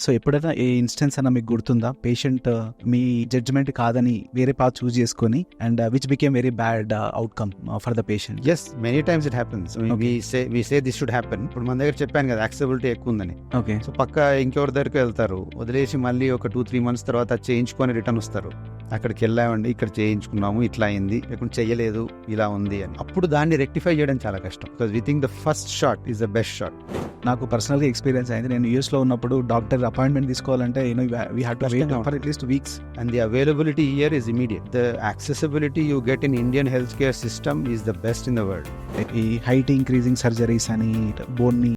So ఎప్పుడైనా ఏ instance అన్న మీకు గుర్తుందా, పేషెంట్ మీ జడ్జ్మెంట్ కాదని వేరే పాత్ చూస్ చేసుకొని and which became very bad outcome for the patient? Yes, many times it happens. We say this should happen. ఇప్పుడు మన దగ్గర చెప్పాను కదా యాక్సెసిబిలిటీ ఎక్కువ ఉందని. ఓకే. సో పక్క ఇంకెవరి దగ్గరికి వెళ్తారు, వదిలేసి మళ్ళీ ఒక 2-3 months తర్వాత చేయించుకొని రిటర్న్ వస్తారు. అక్కడికి వెళ్ళామండి, ఇక్కడ చేయించుకున్నాము, ఇట్లా అయింది, లేకుంటే చెయ్యలేదు, ఇలా ఉంది అని. అప్పుడు దాన్ని రెక్టిఫై చేయడం చాలా కష్టం. Because we think the first shot is the best shot. నాకు పర్సనల్గా ఎక్స్పీరియన్స్ అయింది. నేను యూఎస్లో ఉన్నప్పుడు డాక్టర్ అపాయింట్మెంట్ తీసుకోవాలంటే we had to wait for at least weeks. And the availability here is immediate. The accessibility you get in Indian healthcare system is the best in the world. ఈ height increasing surgeries అని, బోన్ని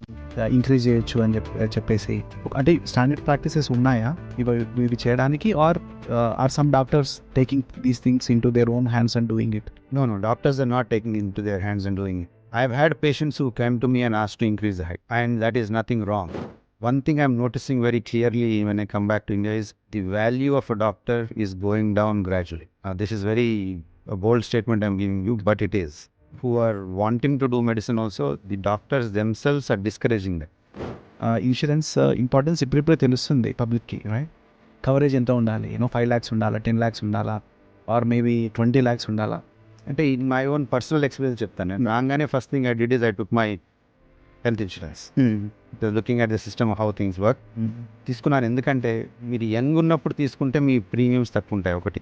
increase చేయొచ్చు అని చెప్పేసి అంటే standard practices ఉన్నాయా ఇవి చేయడానికి, are some doctors taking these things into their own hands and doing it? No, doctors are not taking it into their hands and doing it. I've had patients who came to me and asked to increase the height, and that is nothing wrong. One thing I'm noticing very clearly when I come back to India is the value of a doctor is going down gradually. This is very a bold statement I'm giving you, but it is. Who are wanting to do medicine also, the doctors themselves are discouraging them. Insurance importance ఇప్పుడిప్పుడే తెలుస్తుంది పబ్లిక్కి, right? Coverage ఎంత ఉండాలి, 5 lakhs ఉండాలా, 10 lakhs ఉండాలా, or maybe 20 lakhs ఉండాలా? అంటే in my own personal experience చెప్తాను. నేను రాగానే first thing I did is I took my health insurance, looking at the system how things work. తీసుకున్నాను, ఎందుకంటే మీరు యంగ్ ఉన్నప్పుడు తీసుకుంటే మీ ప్రీమియమ్స్ తక్కువ ఉంటాయి ఒకటి.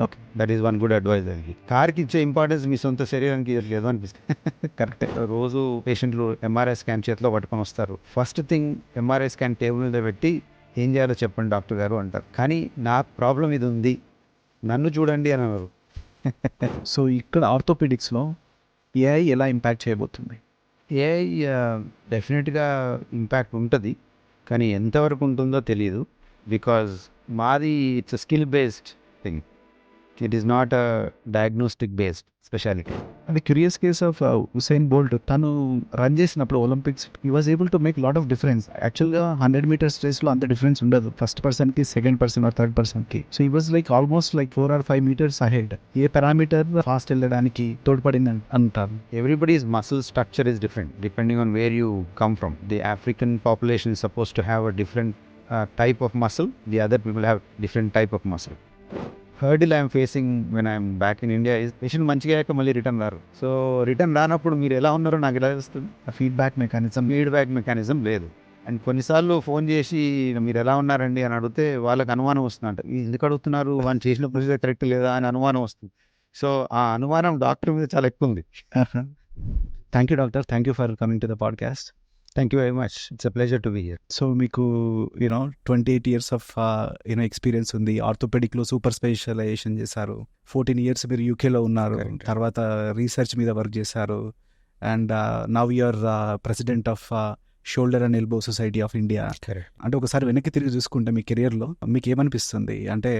Okay, that is one good advice. అది కార్కి ఇచ్చే ఇంపార్టెన్స్ మీ సొంత శరీరానికి లేదు అనిపిస్తుంది. కరెక్టే. రోజు పేషెంట్లు ఎంఆర్ఐ స్కాన్ చేతిలో పట్టుకొని వస్తారు. First thing MRI scan table మీద పెట్టి ఏం చేయాలో చెప్పండి డాక్టర్ గారు అంటారు. కానీ నా ప్రాబ్లం ఇది ఉంది, నన్ను చూడండి అని అన్నారు. సో ఇక్కడ ఆర్థోపెడిక్స్లో ఏఐ ఎలా ఇంపాక్ట్ చేయబోతుంది? ఏఐ డెఫినెట్గా ఇంపాక్ట్ ఉంటుంది, కానీ ఎంతవరకు ఉంటుందో తెలియదు. బికాజ్ మాది it's a skill based thing, it is not a diagnostic based speciality. అది క్యూరియస్ కేస్ ఆఫ్ ఉసైన్ బోల్ట్. తను రన్ చేసినప్పుడు Olympics he was able to make lot of difference. యాక్చువల్గా 100 meters రేస్లో అంత డిఫరెన్స్ ఉండదు ఫస్ట్ పర్సన్కి, సెకండ్ పర్సన్ ఆర్ థర్డ్ పర్సన్కి. So he was like almost like 4 or 5 meters ahead. A parameter fast వెళ్ళడానికి తోడ్పడింది అంటారు? Everybody's muscle structure is different depending on where you come from. The African population is supposed to have a different type of muscle. The other people have different type of muscle. Hurdle I'm facing when I'm back in India is patient మంచిగా అయ్యాక మళ్ళీ return రారు. So return రానప్పుడు మీరు ఎలా ఉన్నారో నాకు ఎలా తెలుస్తుంది? ఫీడ్బ్యాక్ మెకానిజం లేదు. అండ్ కొన్నిసార్లు ఫోన్ చేసి మీరు ఎలా ఉన్నారండి అని అడిగితే వాళ్ళకి అనుమానం వస్తుందంట. ఎందుకు అడుగుతున్నారు, వాళ్ళు చేసిన ప్రొసీజర్ కరెక్ట్ లేదా అని అనుమానం వస్తుంది. సో ఆ అనుమానం డాక్టర్ మీద చాలా ఎక్కువ ఉంది. Thank you doctor, thank you for coming to the podcast. Thank you very much, it's a pleasure to be here. So మీకు 28 years ఆఫ్ ఎక్స్పీరియన్స్ ఉంది. ఆర్థోపెడిక్లో సూపర్ స్పెషలైజేషన్ చేశారు. 14 years మీరు యూకేలో ఉన్నారు. తర్వాత రీసెర్చ్ మీద వర్క్ చేశారు. And now you're president of shoulder and elbow society of India. అంటే ఒకసారి వెనక్కి తిరిగి చూసుకుంటే మీ కెరియర్లో మీకు ఏమనిపిస్తుంది? అంటే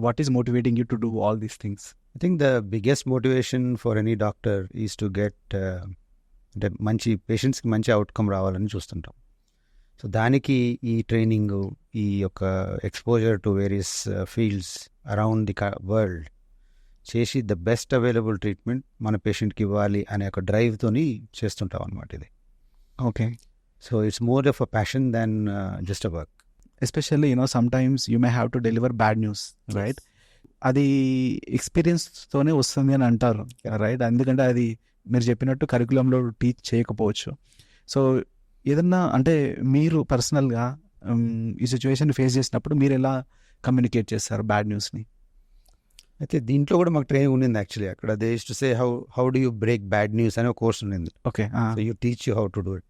what is motivating you to do all these things? I think the biggest motivation for any doctor is to get అంటే మంచి పేషెంట్స్కి మంచి అవుట్కమ్ రావాలని చూస్తుంటాం. సో దానికి ఈ ట్రైనింగ్, ఈ యొక్క exposure to various fields around the world చేసి ద బెస్ట్ అవైలబుల్ ట్రీట్మెంట్ మన పేషెంట్కి ఇవ్వాలి అనే ఒక డ్రైవ్తోని చేస్తుంటాం అనమాట ఇది. Okay. So it's more of a passion than just a work. Especially sometimes you may have to deliver bad news, right? అది ఎక్స్పీరియన్స్తోనే వస్తుంది అని అంటారు, రైట్? ఎందుకంటే అది మీరు చెప్పినట్టు కరికులంలో టీచ్ చేయకపోవచ్చు. సో ఏదన్నా అంటే మీరు పర్సనల్గా ఈ సిచ్యువేషన్ ఫేస్ చేసినప్పుడు మీరు ఎలా కమ్యూనికేట్ చేస్తారు బ్యాడ్ న్యూస్ని? అయితే దీంట్లో కూడా మాకు ట్రైనింగ్ ఉండింది యాక్చువల్లీ. అక్కడ they used to say how do you break bad news అనే ఒక కోర్స్ ఉండింది. Okay. So you teach you how to do it.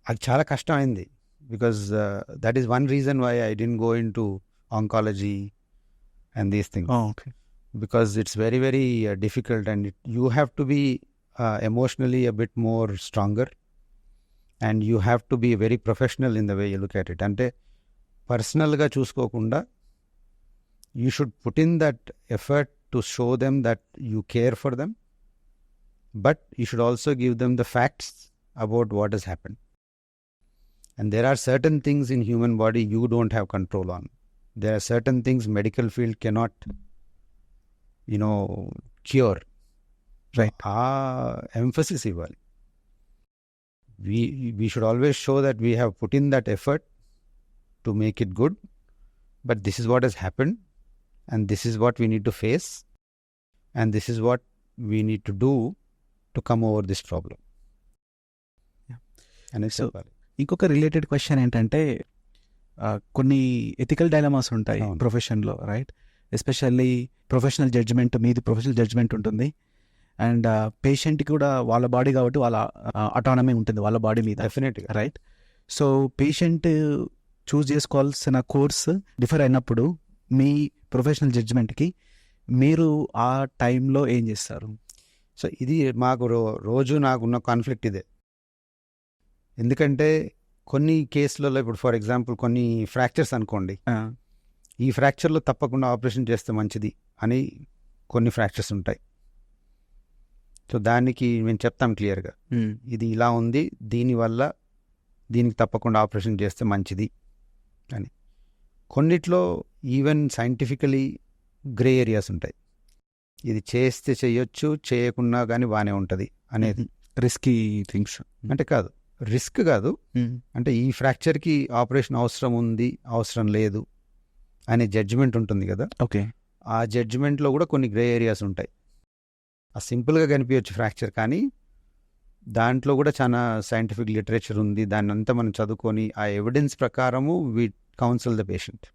అది చాలా కష్టం అయింది because that is one reason why I didn't go into oncology and these things. Okay. Because it's very, very difficult, and you have to be emotionally a bit more stronger, and you have to be very professional in the way you look at it. Ante personal ga chuskokunda, you should put in that effort to show them that you care for them, but you should also give them the facts about what has happened. And there are certain things in human body you don't have control on. There are certain things medical field cannot cure. Right. ఆ emphasis ఇవ్వాలి. we should always show that we have put in that effort to make it good, but this is what has happened, and this is what we need to face, and this is what we need to do to come over this problem. అనేది So, చెప్పాలి. ఇంకొక related question ఏంటంటే కొన్ని ethical dilemmas ఉంటాయి అవును. ప్రొఫెషన్లో, right? Especially professional judgement, మీది professional judgement ఉంటుంది, అండ్ పేషెంట్కి కూడా వాళ్ళ బాడీ కాబట్టి వాళ్ళ అటానమీ ఉంటుంది వాళ్ళ బాడీ మీద, డెఫినెట్గా రైట్? సో పేషెంట్ చూస్ చేసుకోవాల్సిన కోర్స్ డిఫర్ అయినప్పుడు మీ ప్రొఫెషనల్ జడ్జ్మెంట్కి మీరు ఆ టైంలో ఏం చేస్తారు? సో ఇది మాకు రోజు నాకున్న కాన్ఫ్లిక్ట్ ఇదే. ఎందుకంటే కొన్ని కేసులలో ఇప్పుడు ఫర్ ఎగ్జాంపుల్ కొన్ని ఫ్రాక్చర్స్ అనుకోండి, ఈ ఫ్రాక్చర్లో తప్పకుండా ఆపరేషన్ చేస్తే మంచిది అని కొన్ని ఫ్రాక్చర్స్ ఉంటాయి. సో దానికి మేము చెప్తాం క్లియర్గా, ఇది ఇలా ఉంది, దీనివల్ల దీనికి తప్పకుండా ఆపరేషన్ చేస్తే మంచిది అని. కొన్నిట్లో ఈవెన్ సైంటిఫికలీ గ్రే ఏరియాస్ ఉంటాయి, ఇది చేస్తే చేయొచ్చు, చేయకున్నా కానీ బాగానే ఉంటుంది అనేది. రిస్కీ థింగ్స్ అంటే కాదు, రిస్క్ కాదు, అంటే ఈ ఫ్రాక్చర్కి ఆపరేషన్ అవసరం ఉంది, అవసరం లేదు అనే జడ్జిమెంట్ ఉంటుంది కదా. ఓకే. ఆ జడ్జిమెంట్లో కూడా కొన్ని గ్రే ఏరియాస్ ఉంటాయి. ఆ సింపుల్గా కనిపించచ్చు ఫ్రాక్చర్, కానీ దాంట్లో కూడా చాలా సైంటిఫిక్ లిటరేచర్ ఉంది, దాన్ని అంతా మనం చదువుకొని ఆ ఎవిడెన్స్ ప్రకారము we counsel the patient.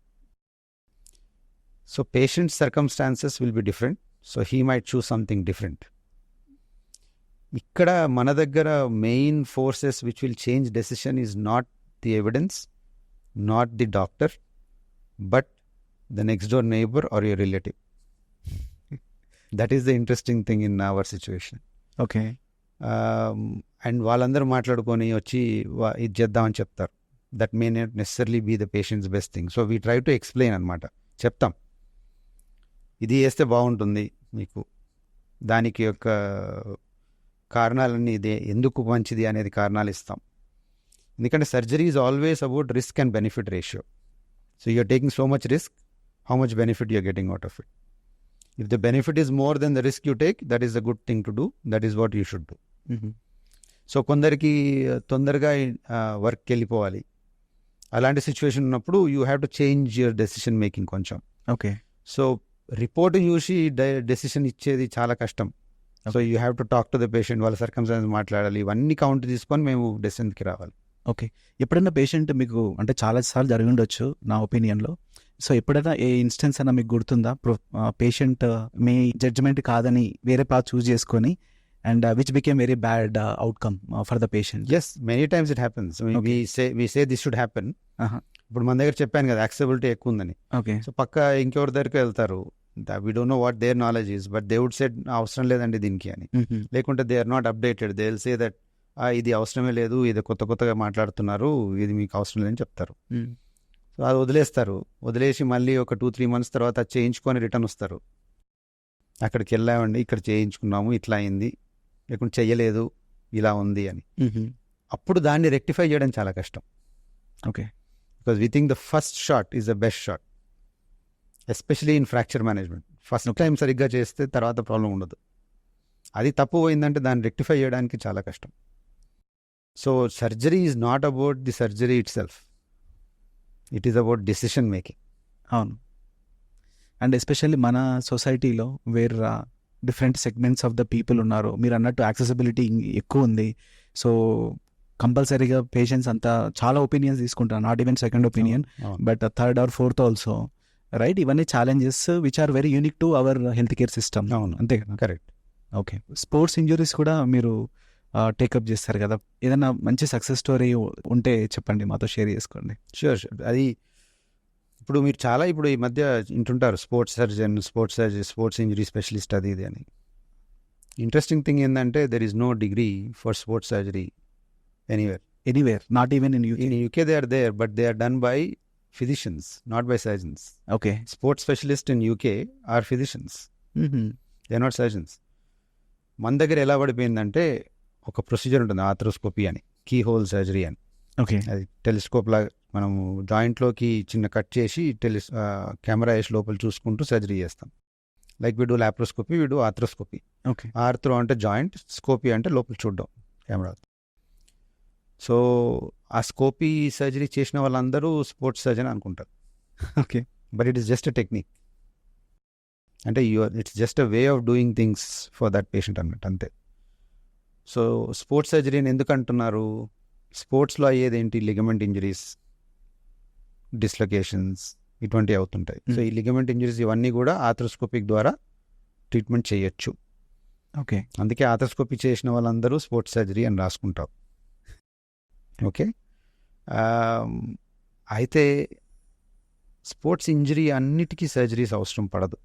So patient circumstances will be different, so he might choose something different. ఇక్కడ మన దగ్గర main forces which will change decision is not the evidence, not the doctor, but the next door neighbour or your relative. That is the interesting thing in our situation. Okay. And వాళ్ళందరూ మాట్లాడుకొని వచ్చి ఇది చేద్దామని చెప్తారు. That may not necessarily be the patient's best thing. So we try to explain అనమాట, చెప్తాం ఇది చేస్తే బాగుంటుంది మీకు, దానికి యొక్క కారణాలన్నీ ఇదే, ఎందుకు మంచిది అనేది కారణాలు ఇస్తాం. ఎందుకంటే surgery is always about risk and benefit ratio. So you're taking so much risk, how much benefit you're getting out of it. If the benefit is more than the risk you take, that is the good thing to do, that is what you should do. So కొందరికి తొందరగా వర్క్కి వెళ్ళిపోవాలి, అలాంటి situation ఉన్నప్పుడు you have to change your decision making కొంచెం. Okay. So report చూసి decision ఇచ్చేది చాలా కష్టం. So you have to talk to the patient, వాళ్ళ సర్కమ్స్టాన్సెస్ మాట్లాడాలి, ఇవన్నీ కౌంట్ తీసుకొని మేము డెసిషన్కి రావాలి. ఓకే. ఎప్పుడైనా పేషెంట్ మీకు అంటే చాలాసార్లు జరిగి ఉండొచ్చు నా ఒపీనియన్లో, సో ఎప్పుడైనా ఏ ఇన్స్టెన్స్ అన్న మీకు గుర్తుందా, పేషెంట్ మీ జడ్జిమెంట్ కాదని వేరే పాత్ చూస్ చేసుకొని and which became very bad outcome for the patient? Yes, many times it happens. We say this should happen. ఇప్పుడు మన దగ్గర చెప్పాను కదా యాక్సెసిబిలిటీ ఎక్కువ ఉందని. ఓకే. సో పక్క ఇంకెవరి దగ్గరికి వెళ్తారు, we don't know what their knowledge is, but they would said అవసరం లేదండి దీనికి అని. లేకుంటే they are not updated, they will say that ఇది అవసరమే లేదు, ఇది కొత్తగా మాట్లాడుతున్నారు, ఇది మీకు అవసరం లేదని చెప్తారు. సో అది వదిలేస్తారు, వదిలేసి మళ్ళీ ఒక 2-3 months తర్వాత చేయించుకొని రిటర్న్ వస్తారు. అక్కడికి వెళ్ళామండి, ఇక్కడ చేయించుకున్నాము, ఇట్లా అయింది, లేకుంటే చెయ్యలేదు, ఇలా ఉంది అని. అప్పుడు దాన్ని రెక్టిఫై చేయడం చాలా కష్టం. Okay. Because we think the first shot is the best shot, especially in fracture management. First time సరిగ్గా చేస్తే తర్వాత ప్రాబ్లం ఉండదు. అది తప్పు పోయిందంటే దాన్ని రెక్టిఫై చేయడానికి చాలా కష్టం. So surgery is not about the surgery itself, it is about decision making. అవును. అండ్ ఎస్పెషల్లీ మన సొసైటీలో where different segments of the people ఉన్నారు, మీరు అన్నట్టు యాక్సెసిబిలిటీ ఎక్కువ ఉంది. సో కంపల్సరీగా పేషెంట్స్ అంతా చాలా ఒపీనియన్స్ తీసుకుంటారు, not even second opinion but third or fourth also, right? ఇవన్నీ challenges which are very unique to our health care system. అవును, అంతే కదా? కరెక్ట్. ఓకే. స్పోర్ట్స్ ఇంజురీస్ కూడా మీరు టేకప్ చేస్తారు కదా, ఏదైనా మంచి సక్సెస్ స్టోరీ ఉంటే చెప్పండి, మాతో షేర్ చేసుకోండి. షూర్. అది ఇప్పుడు మీరు చాలా ఇప్పుడు ఈ మధ్య వింటుంటారు sports surgeon, sports injury specialist, అది ఇది అని. ఇంట్రెస్టింగ్ థింగ్ ఏంటంటే there is no degree for sports surgery anywhere, not even in UK. In UK they are there, but they are done by physicians, not by surgeons. Okay. Sports specialists in UK are physicians. They are not surgeons. మన దగ్గర ఎలా పడిపోయిందంటే ఒక procedure ఉంటుంది, arthroscopy అని, key hole surgery అని. Okay. అది telescope లాగా మనము జాయింట్లోకి చిన్న కట్ చేసి కెమెరా వేసి లోపల చూసుకుంటూ సర్జరీ చేస్తాం. లైక్ వీడు లాప్రోస్కోపీ, వీడు ఆర్థ్రోస్కోపీ. ఓకే. ఆర్థ్రో అంటే జాయింట్, స్కోపీ అంటే లోపల చూడడం కెమెరా. సో ఆ స్కోపీ సర్జరీ చేసిన వాళ్ళందరూ స్పోర్ట్స్ సర్జన్ అనుకుంటారు. Okay. But it is just a technique. అంటే it's just a way of doing things for that patient అన్నట్టు, అంతే. సో స్పోర్ట్స్ సర్జరీ అని ఎందుకు అంటున్నారు? స్పోర్ట్స్లో అయ్యేది ఏంటి? లిగమెంట్ ఇంజరీస్, డిస్లొకేషన్స్ ఇటువంటివి అవుతుంటాయి. సో ఈ లిగమెంట్ ఇంజరీస్ ఇవన్నీ కూడా ఆర్థ్రోస్కోపిక్ ద్వారా ట్రీట్మెంట్ చేయొచ్చు. ఓకే. అందుకే ఆర్థ్రోస్కోపీ చేసిన వాళ్ళందరూ స్పోర్ట్స్ సర్జరీ అని రాసుకుంటారు. ఓకే. అయితే స్పోర్ట్స్ ఇంజరీ అన్నిటికీ సర్జరీస్ అవసరం పడదు.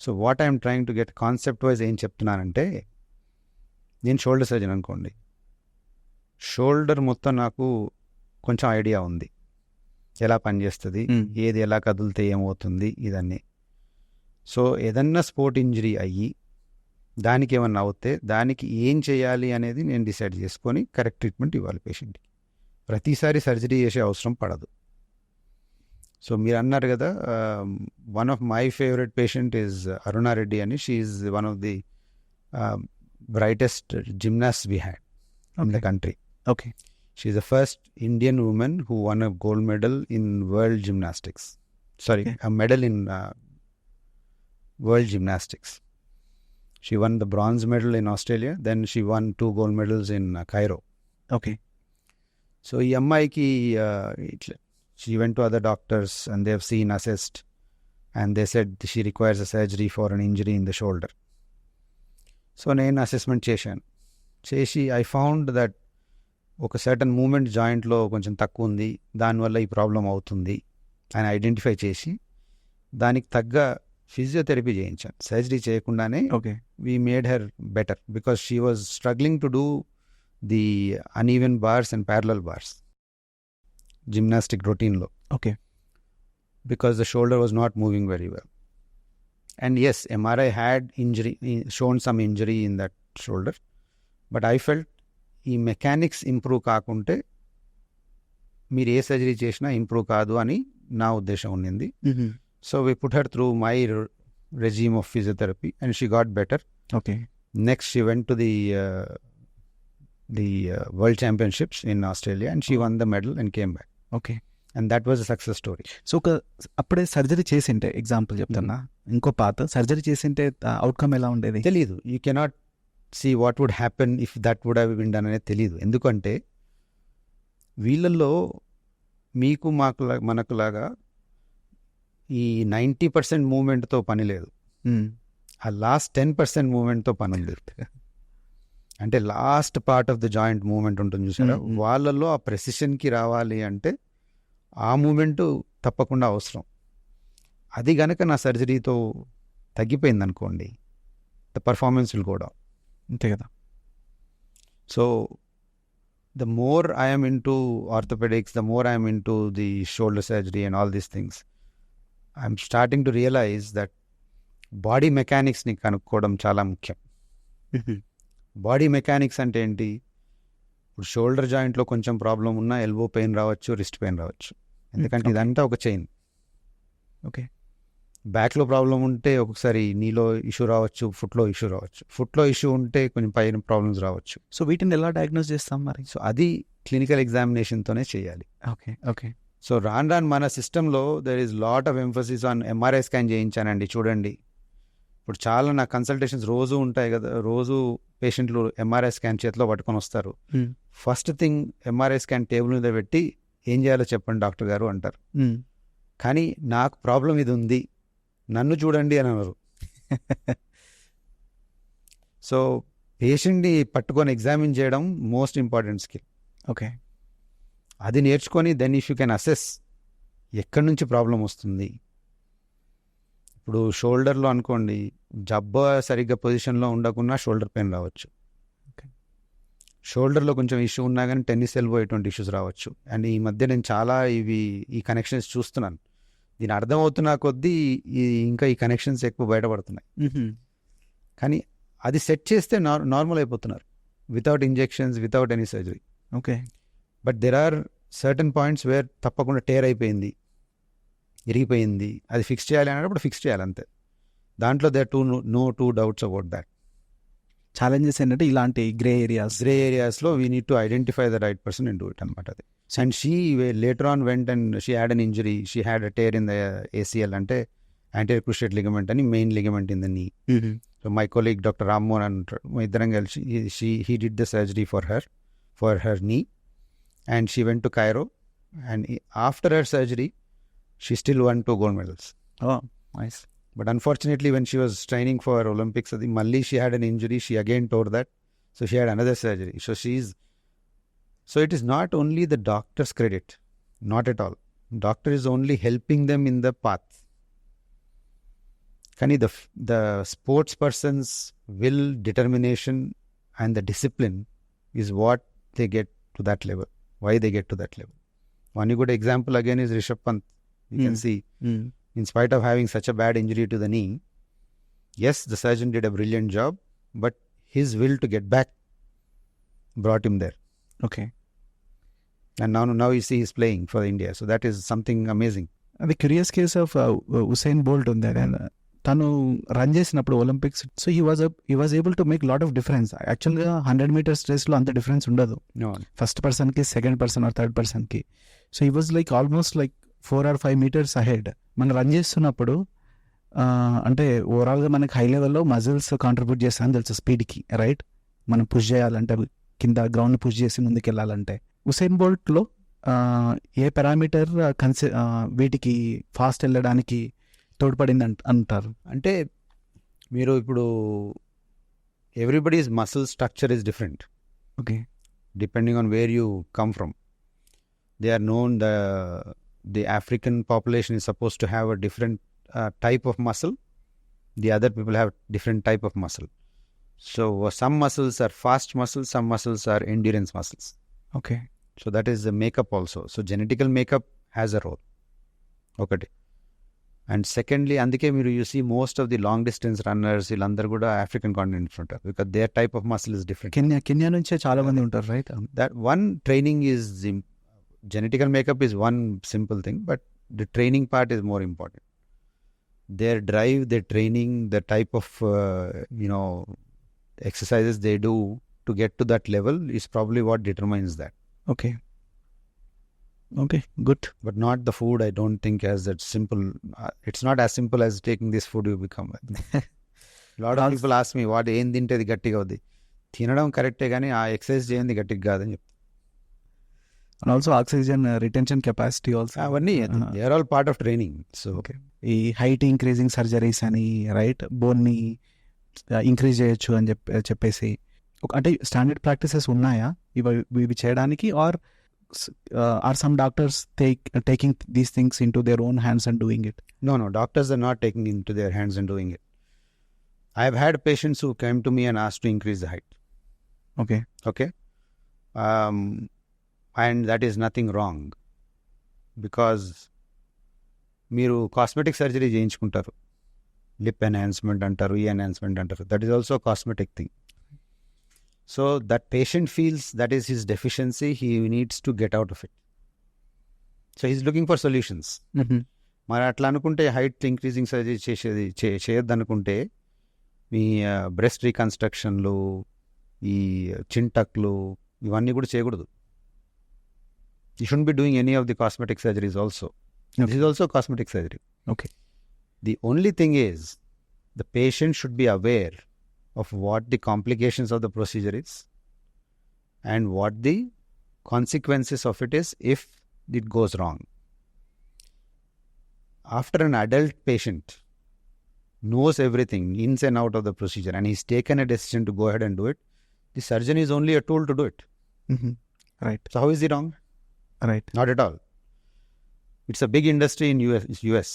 So what I'm trying to get concept wise ఏం చెప్తున్నానంటే, నేను షోల్డర్ సర్జన్ అనుకోండి, షోల్డర్ మొత్తం నాకు కొంచెం ఐడియా ఉంది, ఎలా పనిచేస్తుంది, ఏది ఎలా కదిలితే ఏమవుతుంది ఇదన్నీ. సో ఏదన్నా స్పోర్ట్ ఇంజరీ అయ్యి దానికి ఏమన్నా అవుతే దానికి ఏం చేయాలి అనేది నేను డిసైడ్ చేసుకొని కరెక్ట్ ట్రీట్మెంట్ ఇవ్వాలి పేషెంట్కి. ప్రతిసారి సర్జరీ చేసే అవసరం పడదు. సో మీరు అన్నారు కదా, one of my favourite patient is Aruna Reddy అని. She is one of the brightest gymnast we had in the country. Okay. She is the first Indian woman who won a gold medal in world gymnastics. Sorry, Okay. a medal in world gymnastics. She won the bronze medal in Australia. Then she won 2 gold medals in Cairo. Okay. So ఈ అమ్మాయికి she went to other doctors and they have seen, assessed, and they said she requires a surgery for an injury in the shoulder. So నేను assessment చేసి I found that ఒక certain moment జాయింట్లో కొంచెం తక్కువ ఉంది, దానివల్ల ఈ ప్రాబ్లం అవుతుంది అని ఐడెంటిఫై చేసి దానికి తగ్గ ఫిజియోథెరపీ చేయించాను. సర్జరీ చేయకుండానే okay. We made her better because she was struggling to do the uneven bars and parallel bars gymnastic రొటీన్లో. Okay. Because the shoulder was not moving very well. And yes, MRI had injury, shown some injury in that shoulder. But I felt ఈ mechanics improve కాకుంటే మీరు ఏ surgery చేసినా improve కాదు అని నా ఉద్దేశం ఉండింది. So we put her through my regime of physiotherapy and she got better. Okay. Next she went to the world championships in Australia and she won the medal and came back. Okay. And that was a success story. So ఒక అప్పుడే surgery చేసింటే, example చెప్తున్నా, ఇంకో పాత surgery చేసింటే outcome ఎలా ఉండేది తెలీదు. You cannot see what would happen if that would have been done అనేది తెలియదు. ఎందుకంటే వీళ్ళల్లో మీకు మనకులాగా ఈ 90% మూమెంట్తో పని లేదు. ఆ లాస్ట్ 10% మూమెంట్తో పని ఉంది. అంటే last part of the joint movement ఉంటుంది చూసారా, వాళ్ళల్లో ఆ ప్రెసిషన్కి రావాలి అంటే ఆ మూమెంట్ తప్పకుండా అవసరం. అది గనక నా సర్జరీతో తగ్గిపోయింది అనుకోండి, the performance will go down. అంతే కదా. So the more I'm into orthopaedics, the more I'm into the shoulder surgery and all these things, I'm starting to realise that body మెకానిక్స్ని కనుక్కోవడం చాలా ముఖ్యం. బాడీ మెకానిక్స్ అంటే ఏంటి? ఇప్పుడు shoulder జాయింట్లో కొంచెం ప్రాబ్లం ఉన్నా ఎల్బో పెయిన్ రావచ్చు, రిస్ట్ పెయిన్ రావచ్చు, ఎందుకంటే ఇదంతా ఒక చైన్. ఓకే. బ్యాక్లో ప్రాబ్లం ఉంటే ఒక్కొక్కసారి నీలో ఇష్యూ రావచ్చు, ఫుట్లో ఇష్యూ రావచ్చు, ఫుట్లో ఇష్యూ ఉంటే కొంచెం పైన ప్రాబ్లమ్స్ రావచ్చు. సో వీటిని ఎలా డయాగ్నోస్ చేస్తాం మరి? సో అది క్లినికల్ ఎగ్జామినేషన్తోనే చేయాలి. ఓకే. ఓకే. సో రాను మన సిస్టంలో there is lot of emphasis on MRI scan చేయించానండి. చూడండి, ఇప్పుడు చాలా నా కన్సల్టేషన్స్ రోజు ఉంటాయి కదా, రోజు పేషెంట్లు MRI స్కాన్ చేతిలో పట్టుకొని వస్తారు. First thing MRI scan table మీద పెట్టి ఏం చేయాలో చెప్పండి డాక్టర్ గారు అంటారు. కానీ నాకు ప్రాబ్లం ఇది ఉంది, నన్ను చూడండి అని అన్నారు. సో పేషెంట్ని పట్టుకొని ఎగ్జామిన్ చేయడం మోస్ట్ ఇంపార్టెంట్ స్కిల్. ఓకే. అది నేర్చుకొని then if you can assess ఎక్కడి నుంచి ప్రాబ్లం వస్తుంది. ఇప్పుడు షోల్డర్లో అనుకోండి, జబ్బ సరిగ్గా పొజిషన్లో ఉండకుండా షోల్డర్ పెయిన్ రావచ్చు. షోల్డర్లో కొంచెం ఇష్యూ ఉన్నా కానీ టెన్నిస్ ఎల్బో ఎటువంటి ఇష్యూస్ రావచ్చు. అండ్ ఈ మధ్య నేను చాలా ఈ కనెక్షన్స్ చూస్తున్నాను. దీని అర్థమవుతున్న కొద్దీ ఇంకా ఈ కనెక్షన్స్ ఎక్కువ బయటపడుతున్నాయి. కానీ అది సెట్ చేస్తే నార్మల్ అయిపోతున్నారు without injections, without any surgery. Okay. But there are certain points where తప్పకుండా టేర్ అయిపోయింది, ఇరిగిపోయింది, అది ఫిక్స్ చేయాలి అన్నప్పుడు ఫిక్స్ చేయాలి అంతే. దాంట్లో there no two doubts about that. Challenges ఏంటంటే ఇలాంటి గ్రే ఏరియాస్లో we need to identify the right person and do it అనమాట అది. And she later on went and she had an injury, she had a tear in the ACL, అంటే anterior cruciate ligament అని, main ligament in the knee. So my colleague doctor Rammohan అంటారు, మా ఇద్దరం కలిసి he did the surgery for her నీ, and she went to Cairo, and after her surgery she still won 2 gold medals. Oh, nice. But unfortunately when she was training for Olympics, malli she had an injury, she again tore that, so she had another surgery. So it is not only the doctor's credit, not at all. Doctor is only helping them in the path. Kani the sports person's will, determination and the discipline is what they get to that level. Why they get to that level? One good example again is Rishabh Pant. You can see, in spite of having such a bad injury to the knee, yes, the surgeon did a brilliant job, but his will to get back brought him there. Okay. And now you see he's playing for India. So that is something amazing. The curious case of Usain Bolt ఉంది. తను run చేసినప్పుడు Olympics, so he was able to make lot of difference. యాక్చువల్గా 100 meters రేస్లో అంత difference ఉండదు first పర్సన్కి, second person or third పర్సన్కి. So he was like almost like 4 or 5 meters ahead. మనం రన్ చేస్తున్నప్పుడు అంటే ఓవరాల్గా మనకి హై లెవెల్లో మజిల్స్ కాంట్రిబ్యూట్ చేస్తాయని తెలుసు స్పీడ్కి, రైట్? మనం పుష్ చేయాలంటే కింద గ్రౌండ్ పుష్ చేసి ముందుకు వెళ్ళాలంటే. ఉసైన్ బోల్ట్లో ఏ పారామీటర్ వీటికి ఫాస్ట్ వెళ్ళడానికి తోడ్పడింది అంటారు? అంటే మీరు ఇప్పుడు everybody's muscle structure is different. Okay. Depending on where you come from. They are known the African population is supposed to have a different type of muscle. The other people have different type of muscle. So some muscles are fast muscles, some muscles are endurance muscles. Okay. So that is the makeup also. So genetical makeup has a role. Okay. And secondly, అందుకే మీరు you see most of the long distance runners వీళ్ళందరూ కూడా African continent ఉంటారు, because their type of muscle is different. Kenya నుంచే చాలా మంది ఉంటారు, right? That one training is genetical makeup is one simple thing, but the training part is more important. Their drive, their training, the type of exercises they do to get to that level is probably what determines that. Okay, good. But not the food. I don't think as that simple. It's not as simple as taking this food you become. Lot of people ask me, what ఏం తింటే అది గట్టిగా అవుద్ది? తినడం కరెక్టే కానీ ఆ exercise చేయండి గట్టిగా కాదని చెప్తాను. And also oxygen retention capacity also. అవన్నీ they are all part of training. So ఈ హైట్ ఇంక్రీజింగ్ సర్జరీస్ అని, రైట్, బోన్ని ఇంక్రీజ్ చేయొచ్చు అని చెప్పేసి అంటే స్టాండర్డ్ ప్రాక్టీసెస్ ఉన్నాయా ఇవి చేయడానికి? Are some doctors taking these things into their own hands and doing it? No, doctors are not taking into their hands and doing it. I have had patients who came to me and asked to increase the height. Okay. And that is nothing wrong, because మీరు cosmetic surgery చేయించుకుంటారు, lip enhancement అంటారు, ఈ enhancement అంటారు, that is also cosmetic thing. So that patient feels that is his deficiency, he needs to get out of it. So he's looking for solutions. మరి అట్లా అనుకుంటే height increasing surgery చేయొద్దు అనుకుంటే మీ breast రీకన్స్ట్రక్షన్లు, ఈ చింటక్లు, ఇవన్నీ కూడా చేయకూడదు. You shouldn't be doing any of the cosmetic surgeries also. Okay. This is also cosmetic surgery. Okay. The only thing is, the patient should be aware of what the complications of the procedure is and what the consequences of it is if it goes wrong. After an adult patient knows everything, ins and out of the procedure, and he's taken a decision to go ahead and do it, the surgeon is only a tool to do it. Right. So how is he wrong? Right. Not at all. It's a big industry in US.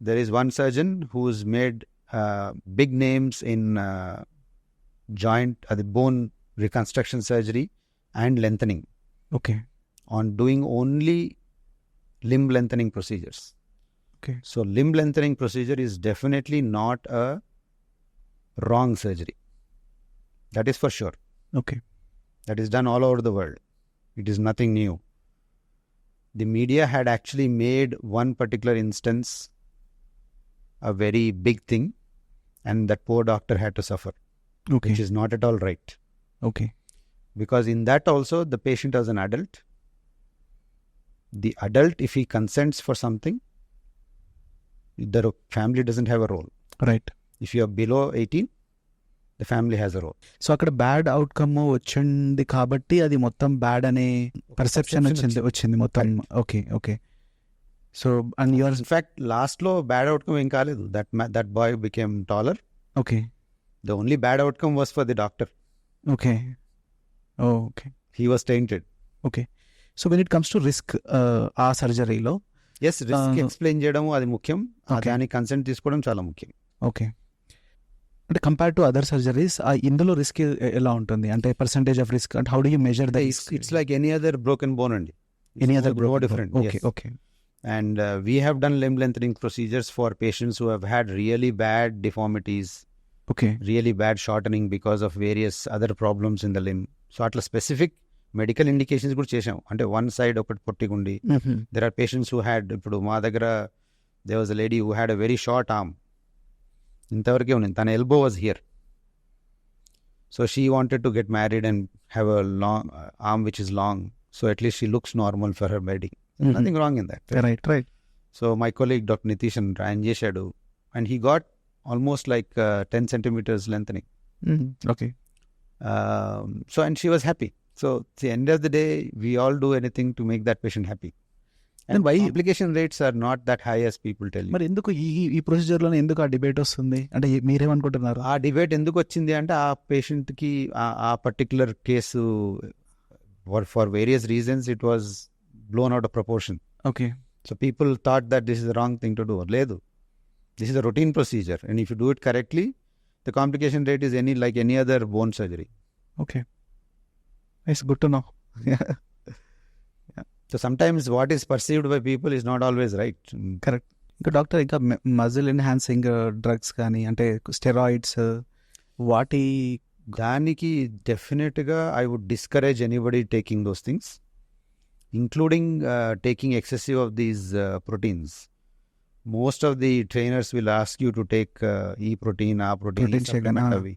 There is one surgeon who's made big names in joint, the bone reconstruction surgery and lengthening. Okay. On doing only limb lengthening procedures. Okay. So limb lengthening procedure is definitely not a wrong surgery. That is for sure. Okay. That is done all over the world. It is nothing new. The media had actually made one particular instance a very big thing, and that poor doctor had to suffer. Okay which is not at all right. Okay Because in that also, the patient as an adult, the adult, if he consents for something, the family doesn't have a role. Right. If you are below 18, the family has a role. So అక్కడ bad outcome వచ్చింది కాబట్టి అది మొత్తం bad అనే perception వచ్చింది మొత్తం. Okay okay. So and your In fact, last లో bad outcome ఏం కాలేదు. That boy became taller. Okay The only bad outcome was for the doctor. Okay okay He was tainted. Okay. So when it comes to risk ఆ సర్జరీలో Yes, risk explain చేయడం అది ముఖ్యం. Okay. దానికి consent తీసుకోవడం చాలా ముఖ్యం. ఓకే. అంటే compare to other surgeries ఇందులో రిస్క్ ఎలా ఉంటుంది అంటే పర్సంటేజ్ ఆఫ్ రిస్క్ అంటే how do you measure the It's like any other broken bone అండి. Any other No different. Okay Yes. Okay And we have done limb lengthening procedures for patients who have had really bad deformities, okay really bad shortening because of various other problems in the limb. So అట్లా specific medical indications కూడా చేసాం. అంటే one side ఒకటి పొట్టిగుండి, there are patients who had, ఇప్పుడు మా దగ్గర there was a lady who had a very short arm. ఇంతవరకే ఉంది, తన elbow was here. So she wanted to get married and have a long arm which is long. So at least she looks normal for her wedding. Nothing wrong in that. Right right. So my colleague Dr. Nitish and ఆయన చేశాడు, and he got almost like 10 centimeters lengthening. Okay So and she was happy. So at the end of the day, we all do anything to make that patient happy. And Then why- complication rates are not that high as people tell you. మరి ఎందుకు ఈ ప్రొసీజర్లో ఎందుకు ఆ debate వస్తుంది అంటే మీరేమనుకుంటున్నారు? ఆ debate ఎందుకు వచ్చింది అంటే ఆ పేషెంట్కి ఆ particular case for various reasons it was blown out of proportion. Okay So people thought that this is the wrong thing to do. లేదు, this is a routine procedure, and if you do it correctly, the complication rate is like any other bone surgery. Okay it's good to know. So sometimes what is perceived by people is not always right. Correct. ఇంకా doctor ఇంకా muscle enhancing drugs కానీ అంటే steroids వాటి దానికి డెఫినెట్గా I would discourage anybody taking those things, including taking excessive of these proteins. Most of the trainers will ask you to take ఈ protein uh Protein shake, protein అవి.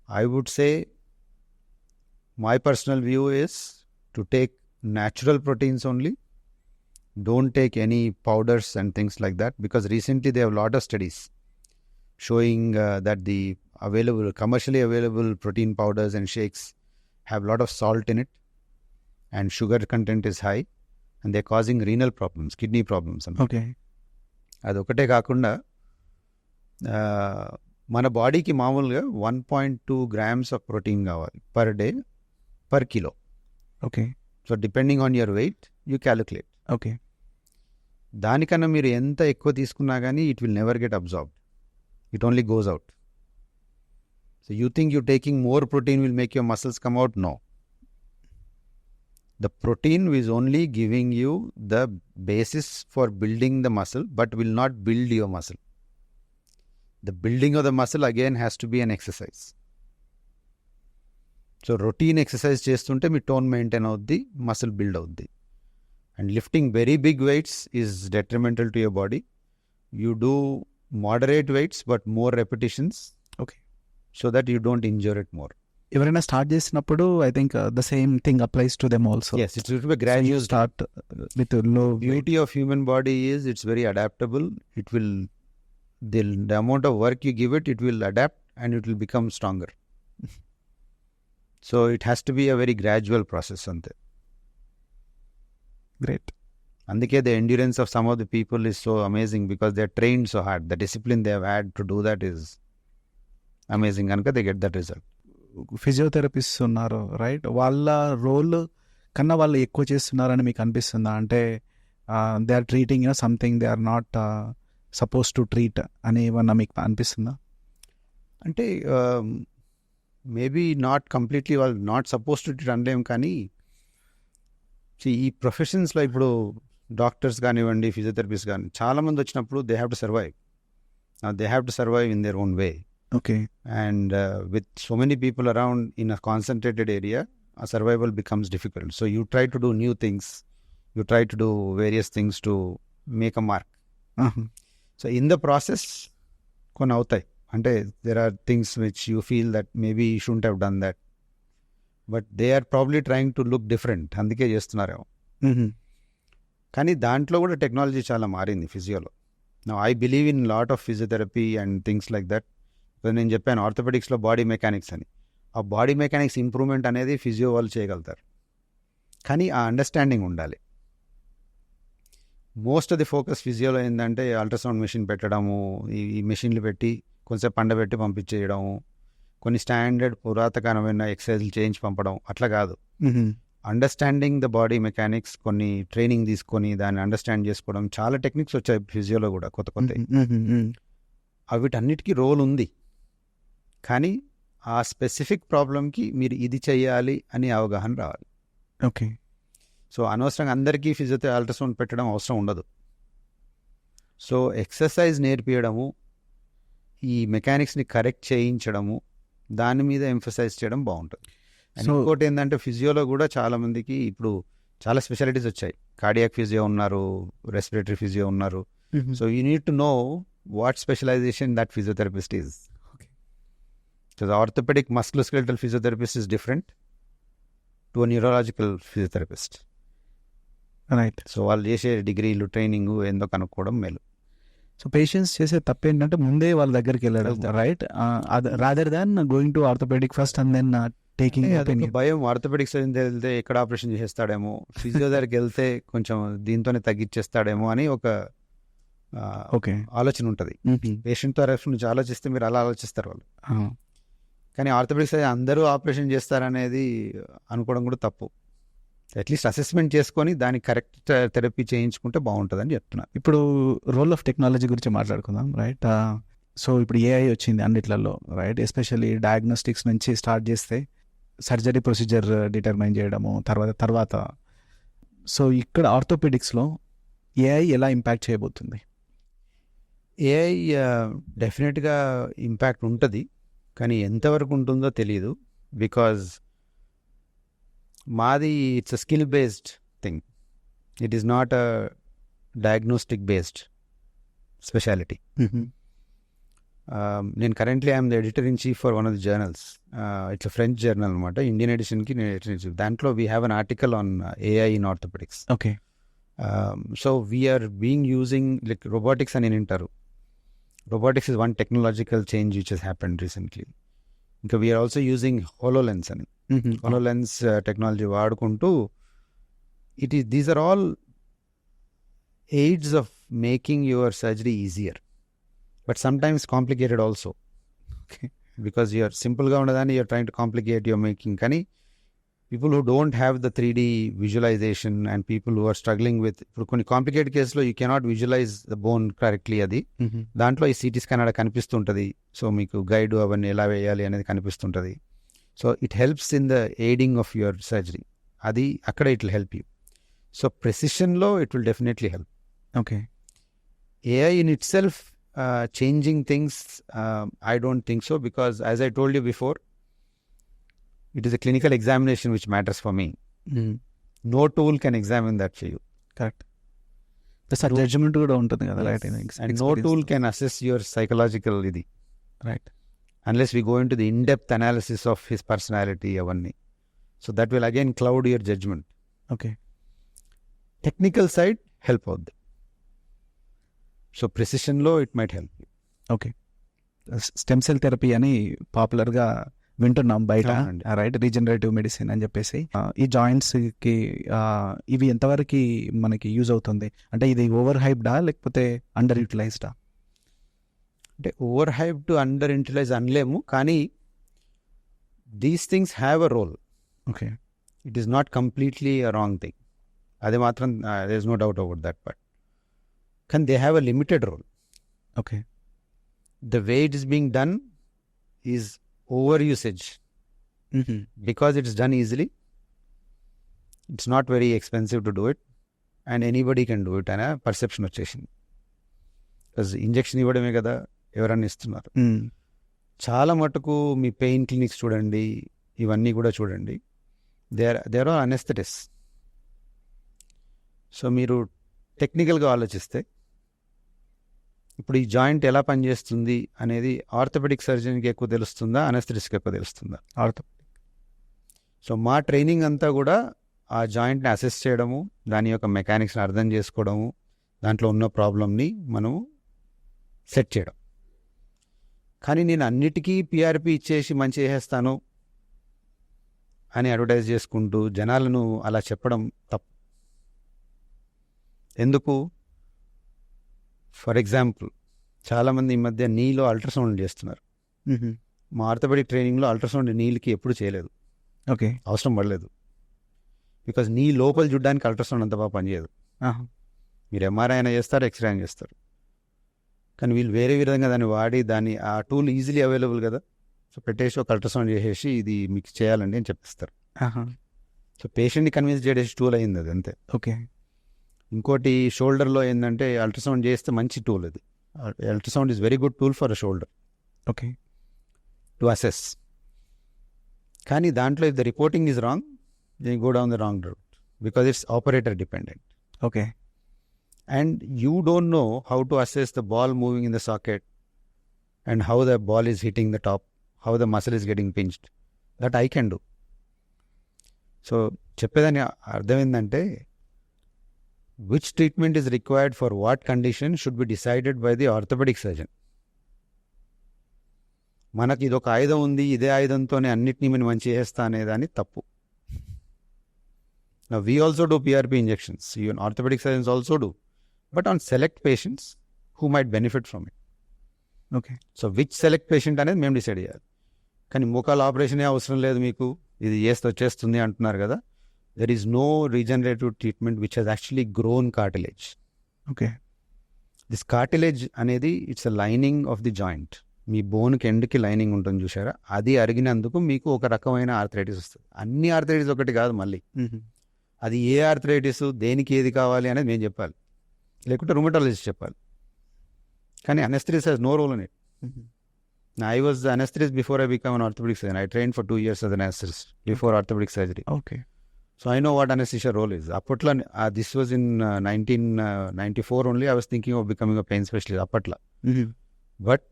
I would say my personal view is to take natural proteins only. Don't take any powders and things like that, because recently they have a lot of studies showing that the commercially available protein powders and shakes have a lot of salt in it, and sugar content is high, and they're causing renal problems, kidney problems. Okay అదొకటే కాకుండా మన బాడీకి మామూలుగా 1.2 grams of protein కావాలి per day per kilo. Okay so depending on your weight you calculate. Okay దానికన్నా మీరు ఎంత ఎక్కువ తీసుకున్నా కానీ it will never get absorbed, it only goes out. So you think you taking more protein will make your muscles come out? No. The protein is only giving you the basis for building the muscle, but will not build your muscle. The building of the muscle again has to be an exercise. So routine exercise చేస్తుంటే మీ tone maintain అవుద్ది, muscle build అవుద్ది. And lifting very big weights is detrimental to your body. You do moderate weights but more repetitions, okay so that you don't injure it more. ఎవరైనా start చేసినప్పుడు I think the same thing applies to them also. Yes, it will be gradual. Start with low Beauty of human body is it's very adaptable. It will, the amount of work you give it, it will adapt and it will become stronger. So it has to be a very gradual process. Ante. Great. అందుకే the endurance of some of the people is so amazing, because they are trained so hard. The discipline they have had to do that is amazing. Anka they get that result. Physiotherapist ఉన్నారు right, వాళ్ళ role కన్నా వాళ్ళు ఎక్కువ చేస్తున్నారని మీకు అనిపిస్తుందా? అంటే they are treating something they are not suppose to treat అని ఏమన్నా మీకు అనిపిస్తుందా? అంటే మేబీ నాట్ కంప్లీట్లీ వాళ్ళు నాట్ సపోజ్ టు ట్రీట్ అనలేం, కానీ ఈ ప్రొఫెషన్స్లో ఇప్పుడు డాక్టర్స్ కానివ్వండి, ఫిజియోథెరపిస్ట్ కానీ చాలామంది వచ్చినప్పుడు they have to survive. They have to survive in their own way. Okay. And with so many people around in a concentrated area, a survival becomes difficult. So you try to do new things. You try to do various things to make a mark. So in the process, కొన్ని అవుతాయి. అంటే there are things which you feel that maybe you shouldn't have done that, but they are probably trying to look different, అందుకే చేస్తున్నారేమో. కానీ దాంట్లో కూడా technology చాలా మారింది ఫిజియోలో. Now I believe in lot of physiotherapy and things like that. నేను చెప్పాను ఆర్థోపెడిక్స్లో బాడీ మెకానిక్స్ అని. ఆ బాడీ మెకానిక్స్ ఇంప్రూవ్మెంట్ అనేది ఫిజియో వాళ్ళు చేయగలుగుతారు, కానీ ఆ అండర్స్టాండింగ్ ఉండాలి. మోస్ట్ ఆఫ్ ది ఫోకస్ ఫిజియోలో ఏంటంటే అల్ట్రాసౌండ్ మెషిన్ పెట్టడము, ఈ మెషిన్లు పెట్టి కొంచెం పండబెట్టి పంపించేయడము, కొన్ని స్టాండర్డ్ పురాతనమైన ఎక్సర్సైజ్లు చేయించి పంపడం, అట్లా కాదు. అండర్స్టాండింగ్ ద బాడీ మెకానిక్స్, కొన్ని ట్రైనింగ్ తీసుకొని దాన్ని అండర్స్టాండ్ చేసుకోవడం, చాలా టెక్నిక్స్ వచ్చాయి ఫిజియోలో కూడా కొత్త కొత్త. వీటన్నిటికీ రోల్ ఉంది, కానీ ఆ స్పెసిఫిక్ ప్రాబ్లంకి మీరు ఇది చేయాలి అని అవగాహన రావాలి. ఓకే. సో అనవసరంగా అందరికీ ఫిజియోథెరపీ అల్ట్రాసౌండ్ పెట్టడం అవసరం ఉండదు. సో ఎక్సర్సైజ్ నేర్పించడము, ఈ మెకానిక్స్ని కరెక్ట్ చేయించడము, దాని మీద ఎంఫసైజ్ చేయడం బాగుంటుంది. అండ్ ఇంకోటి ఏంటంటే ఫిజియోలో కూడా చాలా మందికి ఇప్పుడు చాలా స్పెషాలిటీస్ వచ్చాయి. కార్డియాక్ ఫిజియో ఉన్నారు, రెస్పిరేటరీ ఫిజియో ఉన్నారు. So you need to know what specialisation that physiotherapist is. So the orthopaedic musculoskeletal physiotherapist is different to a neurological physiotherapist. Right. So వాళ్ళు చేసే డిగ్రీలు ట్రైనింగ్ ఏందో కనుక్కోవడం మేలు. సో పేషెంట్స్ చేసే తప్పు ఏంటంటే ముందే వాళ్ళ దగ్గరికి వెళ్ళడం, right, rather than going to orthopaedic first and then taking. భయం ఆర్థోపెడిక్స్ వెళ్తే ఎక్కడ ఆపరేషన్ చేసేస్తాడేమో, ఫిజియో దగ్గరికి వెళ్తే కొంచెం దీంతోనే తగ్గించేస్తాడేమో అని ఒక ఆలోచన ఉంటుంది. పేషెంట్ తరఫు నుంచి ఆలోచిస్తే మీరు అలా ఆలోచిస్తారు వాళ్ళు. కానీ ఆర్థోపెడిక్స్ అందరూ ఆపరేషన్ చేస్తారనేది అనుకోవడం కూడా తప్పు. అట్లీస్ట్ అసెస్మెంట్ చేసుకొని దానికి కరెక్ట్ థెరపీ చేయించుకుంటే బాగుంటుందని చెప్తున్నాను. ఇప్పుడు రోల్ ఆఫ్ టెక్నాలజీ గురించి మాట్లాడుకుందాం, రైట్. సో ఇప్పుడు ఏఐ వచ్చింది అన్నిట్లలో, రైట్. ఎస్పెషల్లీ డయాగ్నోస్టిక్స్ నుంచి స్టార్ట్ చేస్తే సర్జరీ ప్రొసీజర్ డిటర్మైన్ చేయడము, తర్వాత సో ఇక్కడ ఆర్థోపెడిక్స్లో ఏఐ ఎలా ఇంపాక్ట్ చేయబోతుంది? ఏఐ డెఫినెట్గా ఇంపాక్ట్ ఉంటుంది, కానీ ఎంతవరకు ఉంటుందో తెలియదు. బికాజ్ మాది it's a skill based thing, it is not a diagnostic based speciality. నేను currently I'm the editor in chief for one of the journals. It's French journal అనమాట, ఇండియన్ ఎడిషన్కి నేను ఎడిటర్ ఇన్ చీఫ్. దాంట్లో we have an article on AI in orthopaedics. Okay. So we're being using like robotics అని వింటారు. Robotics is one technological change which has happened recently. ఇంకా we're also using HoloLens అని. HoloLens technology వాడుకుంటూ these are all aids of making your surgery easier, but sometimes complicated also. Because you're సింపుల్గా ఉండదని you're trying to complicate your making. కానీ people who don't have the 3D visualisation and people who are struggling with, ఇప్పుడు కొన్ని complicated కేసులో you cannot visualise the bone correctly. అది దాంట్లో ఈ CT scan అక్కడ కనిపిస్తుంటుంది. సో మీకు గైడ్ అవన్నీ ఎలా వేయాలి అనేది కనిపిస్తుంటుంది. So it helps in the aiding of your surgery. అది అక్కడ it will help you. So ప్రెసిషన్లో it will definitely help. Okay. AI in itself changing things, I don't think so, because as I told you before, it is a clinical examination which matters for me. No tool can examine that for you. Correct. The judgment kuda untundi kada, right? And no tool can assess your psychological idi, right, unless we go into the in-depth analysis of his personality avanni. So that will again cloud your judgment. Okay. Technical side help out. So ప్రెసిషన్లో it might help you. Okay. Stem cell therapy అని పాపులర్గా వింటున్నాం బయట, right, regenerative medicine అని చెప్పేసి. ఈ జాయింట్స్కి ఇవి ఎంతవరకు మనకి యూజ్ అవుతుంది? అంటే ఇది ఓవర్ హైప్డా లేకపోతే అండర్ యూటిలైజ్డా? అంటే over hype to under utilise అనలేము, కానీ these things have a role. Okay. It is not completely a wrong thing, అది మాత్రం there is no doubt about that. But can they have a limited role? Okay. The way it is being done is over usage. Because it is done easily, it's not very expensive to do it, and anybody can do it, and a perception వచ్చేసింది. because injection ఇవ్వడమే కదా ఎవరన్నా ఇస్తున్నారు. చాలా మటుకు మీ pain clinics చూడండి, ఇవన్నీ కూడా చూడండి, దేర్ ఆర్ అనెస్థెటిస్. సో మీరు టెక్నికల్గా ఆలోచిస్తే ఇప్పుడు ఈ జాయింట్ ఎలా పనిచేస్తుంది అనేది ఆర్థోపెడిక్ సర్జన్కి ఎక్కువ తెలుస్తుందా, అనస్థెటిస్ట్కి ఎక్కువ తెలుస్తుందా? సో మా ట్రైనింగ్ అంతా కూడా ఆ జాయింట్ని అసెస్ చేయడము, దాని యొక్క మెకానిక్స్ని అర్థం చేసుకోవడము, దాంట్లో ఉన్న ప్రాబ్లమ్ని మనము సెట్ చేయడం. కానీ నేను అన్నిటికీ పిఆర్పి ఇచ్చేసి మంచి చేసేస్తాను అని అడ్వర్టైజ్ చేసుకుంటూ జనాలను అలా చెప్పడం తప్పు. ఎందుకు? ఫర్ ఎగ్జాంపుల్, చాలామంది ఈ మధ్య నీలో అల్ట్రాసౌండ్ చేస్తున్నారు. మా ఆర్థోపెడిక్ ట్రైనింగ్లో అల్ట్రాసౌండ్ నీళ్ళకి ఎప్పుడు చేయలేదు, ఓకే, అవసరం పడలేదు. బికాజ్ నీ లోపల చూడడానికి అల్ట్రాసౌండ్ అంత బాగా పనిచేయదు. మీరు ఎంఆర్ఐ అయినా చేస్తారు, ఎక్స్రే అయినా చేస్తారు. కానీ వీళ్ళు వేరే విధంగా దాన్ని వాడి ఆ టూల్ ఈజీలీ అవైలబుల్ కదా, సో పెట్టేసి ఒక అల్ట్రాసౌండ్ చేసేసి ఇది మీకు చేయాలండి అని చెప్పిస్తారు. సో పేషెంట్ని కన్విన్స్ చేసేసి టూల్ అయింది అది, అంతే. ఓకే. ఇంకోటి షోల్డర్లో ఏంటంటే అల్ట్రాసౌండ్ చేస్తే మంచి టూల్ అది. Ultrasound is very good tool for a shoulder, okay, to assess. కానీ దాంట్లో if the reporting is wrong, they go down the wrong route because it's operator dependent. Okay. And you don't know how to assess the ball moving in the socket and how the ball is hitting the top, how the muscle is getting pinched. That I can do. So, చెప్పేదాని అర్థం ఏంటంటే, which treatment is required for what condition should be decided by the orthopedic surgeon. మనకి ఇదొక ఆయుధం ఉంది, ఇదే ఆయుధంతోనే అన్నిటినీ మనం మంచి చేస్తా అనేదాన్ని తప్పు. Now, we also do PRP injections. Even orthopedic surgeons also do. But on select patients who might benefit from it. Okay. So which select patient అనేది మేము డిసైడ్ చేయాలి. కానీ మోకాల్ ఆపరేషనే అవసరం లేదు మీకు, ఇది చేస్తే వచ్చేస్తుంది అంటున్నారు కదా, there is no regenerative treatment which has actually grown cartilage. Okay. This cartilage అనేది it's a lining of the joint. మీ బోన్కి ఎండ్కి లైనింగ్ ఉంటుంది చూసారా, అది అరిగినందుకు మీకు ఒక రకమైన ఆర్థరైటిస్ వస్తుంది. అన్ని ఆర్థరైటిస్ ఒకటి కాదు, మళ్ళీ అది ఏ ఆర్థరైటిస్, దేనికి ఏది కావాలి అనేది మేము చెప్పాలి, లేకుంటే రుమటాలజిస్ట్ చెప్పాలి. కానీ anaesthetist has no role in it. I was the anesthetist before I became an orthopedic surgeon. I trained for 2 years as an anesthetist before orthopedic surgery. Okay. So I know what anesthesia role is. Apatla, this was in 1994 only. I was thinking of becoming a pain specialist. Apatla. But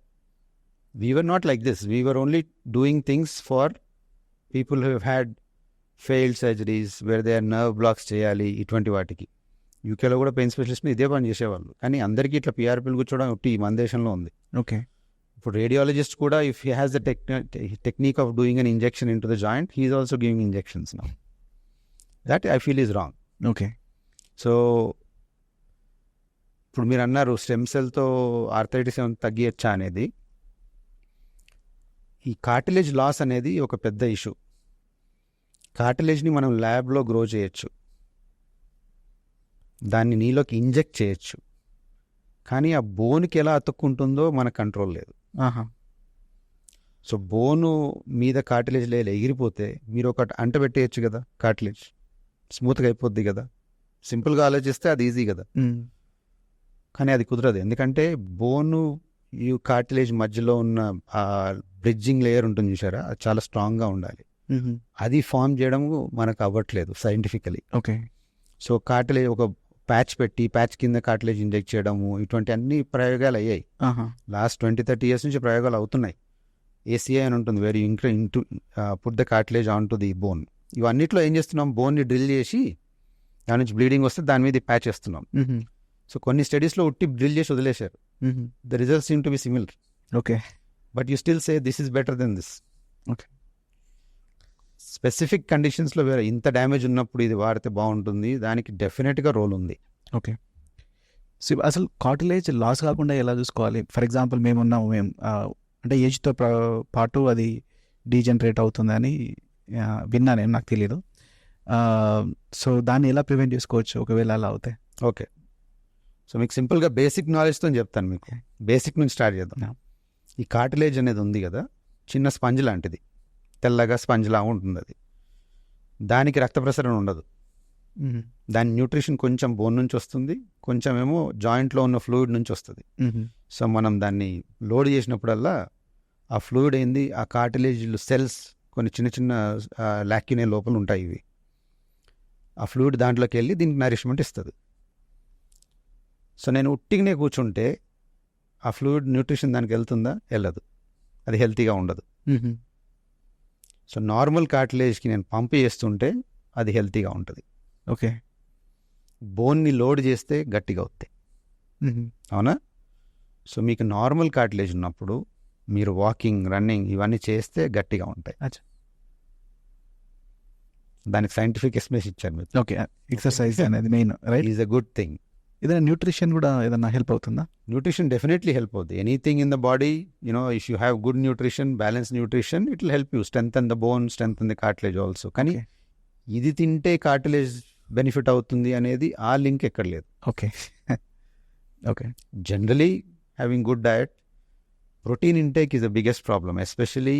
we were not like this. We were only doing things for people who have had failed surgeries where their nerve blocks cheyali, ఇటువంటి వాటికి. యూకేలో కూడా pain స్పెషలిస్ట్ని ఇదే పని చేసేవాళ్ళు. కానీ అందరికీ ఇట్లా పిఆర్పీలు కూర్చోవడం ఒకటి మన దేశంలో ఉంది. ఓకే. ఇప్పుడు రేడియాలజిస్ట్ కూడా if he has the technique of doing an injection in to the joint, he is also giving injections now. That I feel is wrong. Okay. So ఇప్పుడు మీరు అన్నారు స్టెమ్ సెల్తో ఆర్థరైటిస్ ఏమైనా తగ్గియచ్చా అనేది. ఈ కార్టిలేజ్ లాస్ అనేది ఒక పెద్ద ఇష్యూ. కార్టిలేజ్ని మనం ల్యాబ్లో గ్రో చేయొచ్చు, దాన్ని నీలోకి ఇంజెక్ట్ చేయొచ్చు, కానీ ఆ బోన్కి ఎలా అతుక్కుంటుందో మన కంట్రోల్ లేదు. సో బోను మీద కార్టిలేజ్ లేయర్ ఎగిరిపోతే మీరు ఒక అంట పెట్టేయచ్చు కదా, కార్టిలేజ్ స్మూత్గా అయిపోద్ది కదా. సింపుల్గా ఆలోచిస్తే అది ఈజీ కదా, కానీ అది కుదరదు. ఎందుకంటే బోను ఈ కార్టిలేజ్ మధ్యలో ఉన్న ఆ బ్రిడ్జింగ్ లేయర్ ఉంటుంది చూసారా, అది చాలా స్ట్రాంగ్గా ఉండాలి. అది ఫామ్ చేయడం మనకు అవ్వట్లేదు సైంటిఫికలీ. ఓకే. సో కార్టిలేజ్ ఒక ప్యాచ్ పెట్టి ప్యాచ్ కింద కార్టిలేజ్ ఇంజెక్ట్ చేయడము, ఇటువంటి అన్ని ప్రయోగాలు అయ్యాయి. లాస్ట్ 20-30 years నుంచి ప్రయోగాలు అవుతున్నాయి. ఏసీఐ అని ఉంటుంది, very into put the cartilage onto the bone. ఇవన్నిట్లో ఏం చేస్తున్నాం, బోన్ని డ్రిల్ చేసి దాని నుంచి బ్లీడింగ్ వస్తే దాని మీద ప్యాచ్ వేస్తున్నాం. సో కొన్ని స్టడీస్లో ఉట్టి డ్రిల్ చేసి వదిలేశారు. The results seem to be similar. Okay. But you still say this is better than this. Okay. Specific కండిషన్స్లో వేరే ఇంత డ్యామేజ్ ఉన్నప్పుడు ఇది వాడితే బాగుంటుంది, దానికి డెఫినెట్గా రోల్ ఉంది. ఓకే. సో అసలు కార్టిలేజ్ లాస్ కాకుండా ఎలా చూసుకోవాలి? ఫర్ ఎగ్జాంపుల్ మేము అంటే ఏజ్తో పాటు అది డీజనరేట్ అవుతుందని విన్నా నేను, నాకు తెలియదు. సో దాన్ని ఎలా ప్రివెంట్ చేసుకోవచ్చు ఒకవేళ అలా అవుతాయి? ఓకే. సో మీకు సింపుల్గా బేసిక్ నాలెడ్జ్తో చెప్తాను. మీకు బేసిక్ నుంచి స్టార్ట్ చేద్దాం. ఈ కార్టిలేజ్ అనేది ఉంది కదా, చిన్న స్పంజ్ లాంటిది, తెల్లగా స్పంజ్ లా ఉంటుంది. అది దానికి రక్త ప్రసరణ ఉండదు. దాని న్యూట్రిషన్ కొంచెం బోన్ నుంచి వస్తుంది, కొంచెం ఏమో జాయింట్లో ఉన్న ఫ్లూయిడ్ నుంచి వస్తుంది. సో మనం దాన్ని లోడ్ చేసినప్పుడల్లా ఆ ఫ్లూయిడ్ ఏంది, ఆ కార్టిలేజ్ సెల్స్ కొన్ని చిన్న చిన్న లాక్యునే లోపల ఉంటాయి. ఇవి ఆ ఫ్లూయిడ్ దాంట్లోకి వెళ్ళి దీనికి నరిష్మెంట్ ఇస్తుంది. సో నేను ఉట్టిగానే కూర్చుంటే ఆ ఫ్లూయిడ్ న్యూట్రిషన్ దానికి వెళ్తుందా? వెళ్ళదు, అది హెల్తీగా ఉండదు. సో నార్మల్ కార్టిలేజ్కి నేను పంప్ చేస్తుంటే అది హెల్తీగా ఉంటుంది. ఓకే. బోన్ని లోడ్ చేస్తే గట్టిగా అవుతాయి, అవునా? సో మీకు నార్మల్ కార్టిలేజ్ ఉన్నప్పుడు మీరు వాకింగ్, రన్నింగ్ ఇవన్నీ చేస్తే గట్టిగా ఉంటాయి. దానికి సైంటిఫిక్ ఎక్స్ప్లెనేషన్ ఇచ్చారు మీరు. ఓకే, ఎక్సర్సైజ్ అనేది main, right? Is a good thing. ఏదైనా న్యూట్రిషన్ కూడా ఏదైనా హెల్ప్ అవుతుందా? న్యూట్రిషన్ డెఫినెట్లీ హెల్ప్ అవుతుంది. Anything in the body, if you have good nutrition, balance nutrition, it will help you strengthen the bone, strengthen the cartilage also. కానీ ఇది తింటే cartilage benefit అవుతుంది అనేది ఆ లింక్ ఎక్కడ లేదు. Okay. Okay. Generally having good diet, protein intake is the biggest problem, especially